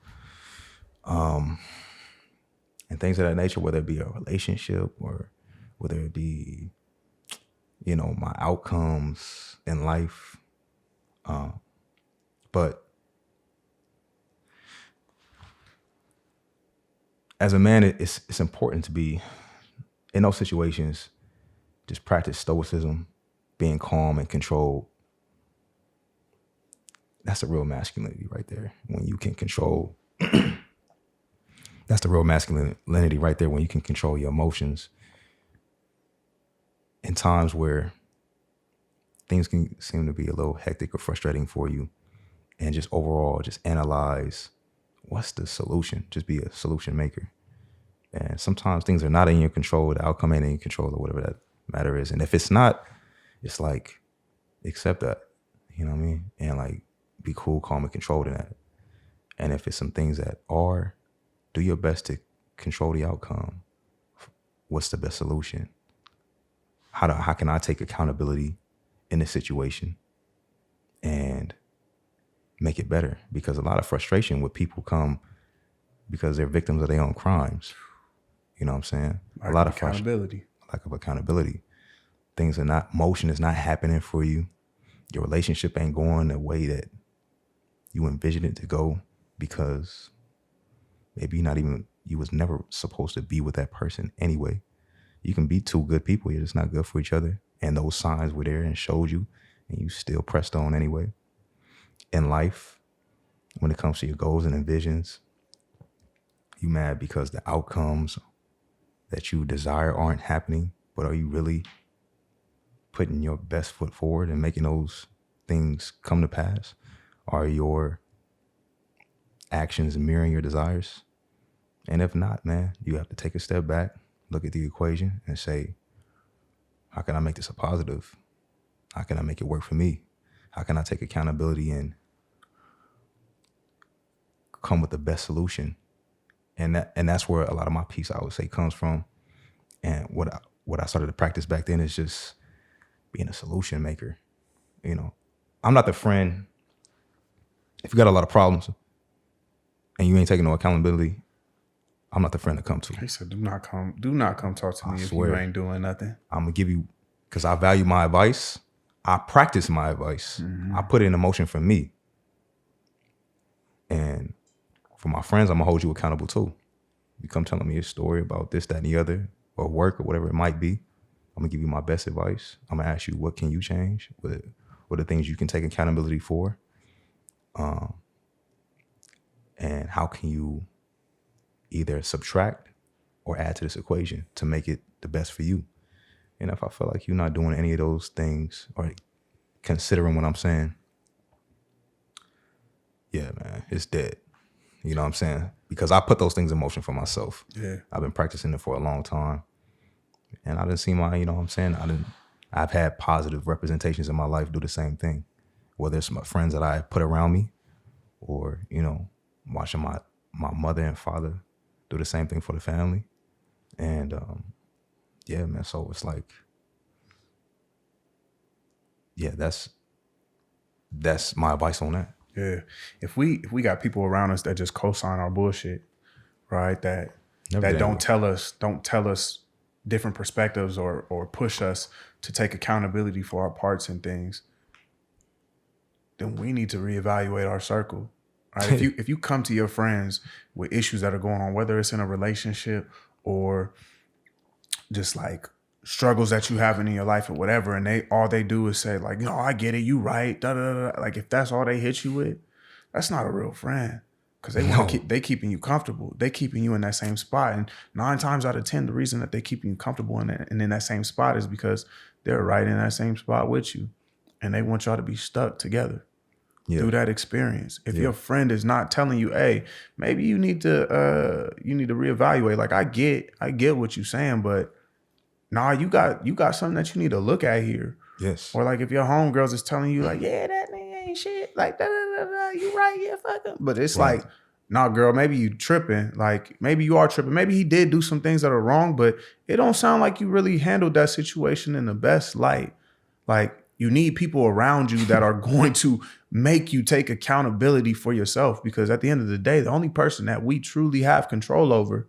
And things of that nature, whether it be a relationship or whether it be, my outcomes in life. But as a man, it's important to be in those situations, just practice stoicism, being calm and controlled. That's the real masculinity right there. When you can control, that's the real masculinity right there. When you can control your emotions in times where things can seem to be a little hectic or frustrating for you, and just overall just analyze what's the solution. Just be a solution maker. And sometimes things are not in your control. The outcome ain't in your control or whatever that matter is. And if it's not, it's like, accept that, you know what I mean? And like, be cool, calm, and controlled in that. And if it's some things that are, do your best to control the outcome. What's the best solution? How can I take accountability in this situation and make it better? Because a lot of frustration with people come because they're victims of their own crimes. You know what I'm saying? A lot of accountability. Lack of accountability. Motion is not happening for you. Your relationship ain't going the way that you envisioned it to go because maybe you was never supposed to be with that person anyway. You can be two good people, you're just not good for each other. And those signs were there and showed you, and you still pressed on anyway. In life, when it comes to your goals and visions, you mad because the outcomes that you desire aren't happening, but are you really putting your best foot forward and making those things come to pass? Are your actions mirroring your desires? And if not, man, you have to take a step back, look at the equation and say, how can I make this a positive? How can I make it work for me? How can I take accountability and come with the best solution? And that's where a lot of my peace, I would say, comes from. And what I started to practice back then is just being a solution maker. I'm not the friend. If you got a lot of problems and you ain't taking no accountability, I'm not the friend to come to. He said, do not come talk to me if you ain't doing nothing. I'm gonna give you, because I value my advice. I practice my advice. Mm-hmm. I put it in motion for me. And for my friends, I'm gonna hold you accountable too. You come telling me a story about this, that, and the other, or work, or whatever it might be. I'm gonna give you my best advice. I'm gonna ask you, what can you change? What are the things you can take accountability for? And how can you either subtract or add to this equation to make it the best for you? And if I feel like you're not doing any of those things or considering what I'm saying, yeah, man, it's dead. You know what I'm saying? Because I put those things in motion for myself. Yeah. I've been practicing it for a long time. And I didn't see my, you know what I'm saying? I've had positive representations in my life do the same thing. Whether it's my friends that I put around me or, you know, watching my mother and father do the same thing for the family. And yeah, man, so it's like, yeah, that's my advice on that. Yeah. If we got people around us that just co-sign our bullshit, right? That don't tell us different perspectives or push us to take accountability for our parts and things, then we need to reevaluate our circle. Right? If you come to your friends with issues that are going on, whether it's in a relationship or just like struggles that you have in your life or whatever, and all they do is say like, I get it, you right, da da da. Like if that's all they hit you with, that's not a real friend. Because they keeping you comfortable. They keeping you in that same spot. And 9 times out of 10, the reason that they keeping you comfortable and in that same spot is because they're right in that same spot with you. And they want y'all to be stuck together through that experience. If your friend is not telling you, hey, maybe you need to reevaluate. Like I get what you're saying, but nah, you got something that you need to look at here. Yes. Or like if your homegirls is telling you like, yeah, that nigga ain't shit. Like, da, da, da, da, you right, yeah, fuck him. But it's like, nah, girl, maybe you tripping. Like, maybe you are tripping. Maybe he did do some things that are wrong, but it don't sound like you really handled that situation in the best light. Like, you need people around you that are going to make you take accountability for yourself. Because at the end of the day, the only person that we truly have control over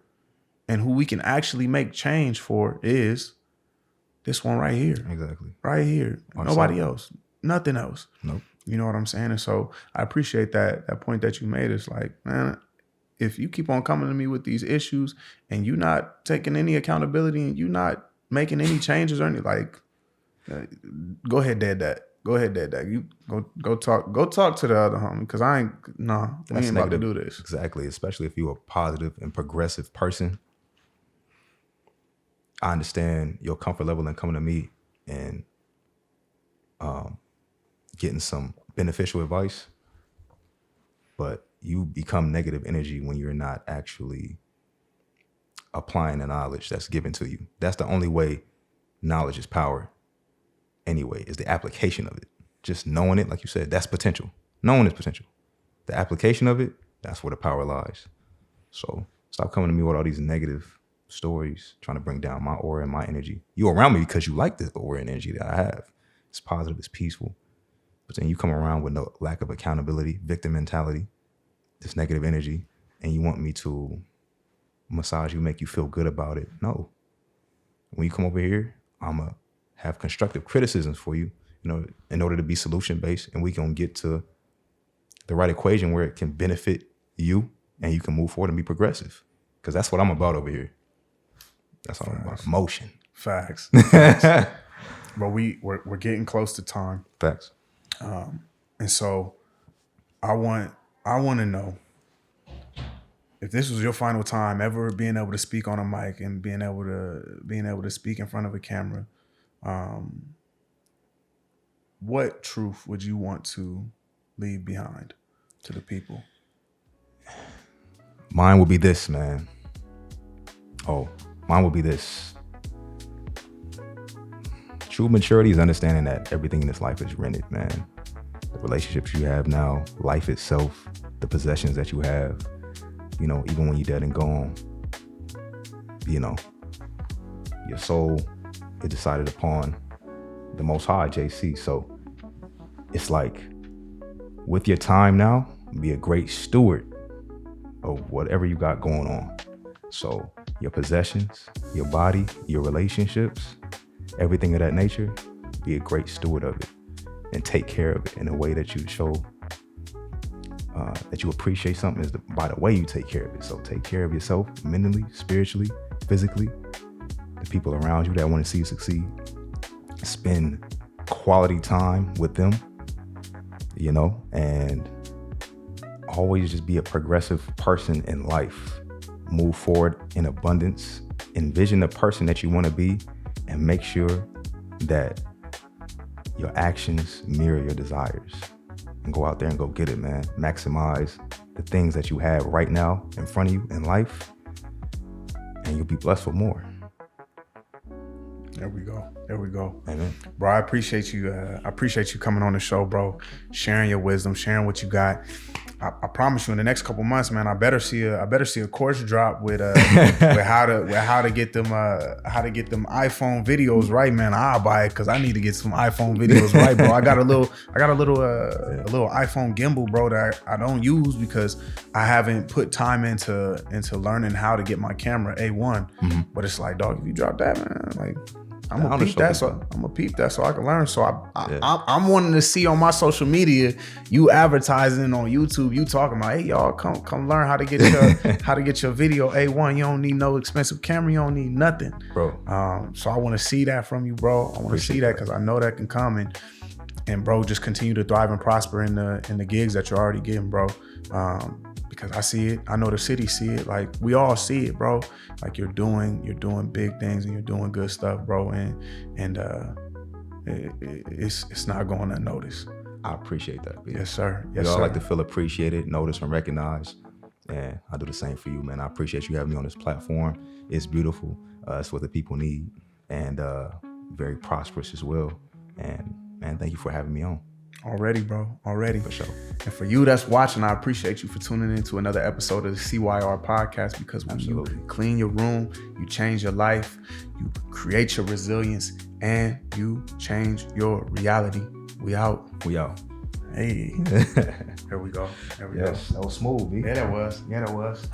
and who we can actually make change for is this one right here. Exactly. Right here. Nobody else. Nothing else. Nope. You know what I'm saying? And so I appreciate that point that you made. It's like, man, if you keep on coming to me with these issues and you not taking any accountability and you not making any changes or anything, like, go ahead, dead that. Go ahead, dead that. You go talk to the other homie, because we ain't about to do this. Exactly. Especially if you're a positive and progressive person. I understand your comfort level in coming to me and getting some beneficial advice, but you become negative energy when you're not actually applying the knowledge that's given to you. That's the only way knowledge is power anyway, is the application of it. Just knowing it, like you said, that's potential. Knowing is potential. The application of it, that's where the power lies. So stop coming to me with all these negative stories, trying to bring down my aura and my energy. You're around me because you like the aura and energy that I have. It's positive, it's peaceful. But then you come around with no lack of accountability, victim mentality, this negative energy, and you want me to massage you, make you feel good about it. No. When you come over here, I'm going to have constructive criticisms for you, in order to be solution-based, and we can get to the right equation where it can benefit you and you can move forward and be progressive. Because that's what I'm about over here. That's all I'm about. Motion. Facts. But we're getting close to time. Facts. And so I want to know if this was your final time ever being able to speak on a mic and being able to speak in front of a camera. What truth would you want to leave behind to the people? Mine would be this, man. Mine would be this. True maturity is understanding that everything in this life is rented, man. The relationships you have now, life itself, the possessions that you have, even when you're dead and gone, your soul is decided upon the Most High, JC. So it's like, with your time now, be a great steward of whatever you got going on. So your possessions, your body, your relationships, everything of that nature, be a great steward of it and take care of it in a way that you show that you appreciate something is by the way you take care of it. So take care of yourself mentally, spiritually, physically, the people around you that want to see you succeed. Spend quality time with them, you know, and always just be a progressive person in life. Move forward in abundance. Envision the person that you want to be, and make sure that your actions mirror your desires. And go out there and go get it, man. Maximize the things that you have right now in front of you in life, and you'll be blessed with more. There we go. There we go. Amen. Bro, I appreciate you. I appreciate you coming on the show, bro. Sharing your wisdom, sharing what you got. I promise you, in the next couple months, man, I better see a course drop with how to get them iPhone videos right, man. I'll buy it because I need to get some iPhone videos right, bro. I got a little iPhone gimbal, bro, that I don't use because I haven't put time into learning how to get my camera A1. Mm-hmm. But it's like, dog, if you drop that, man, like, I'm gonna peep that so I can learn. So I'm wanting to see on my social media you advertising on YouTube, you talking about, hey y'all, come learn how to get your video A1. You don't need no expensive camera, you don't need nothing, bro. So I want to see that from you, bro. I want to see that because I know that can come, and bro, just continue to thrive and prosper in the gigs that you're already getting, bro. Because I see it, I know the city see it, like we all see it, bro. Like you're doing big things and you're doing good stuff, bro. And it's not going unnoticed. I appreciate that, B. Yes, sir. Yes, we all sir. like to feel appreciated, noticed, and recognized. And I do the same for you, man. I appreciate you having me on this platform. It's beautiful. It's what the people need, and very prosperous as well. And man, thank you for having me on. Already, bro. Already. For sure. And for you that's watching, I appreciate you for tuning in to another episode of the CYR Podcast, because when you clean your room, you change your life, you create your resilience, and you change your reality. We out. Hey. There we go. That was smooth, B. Yeah, that was.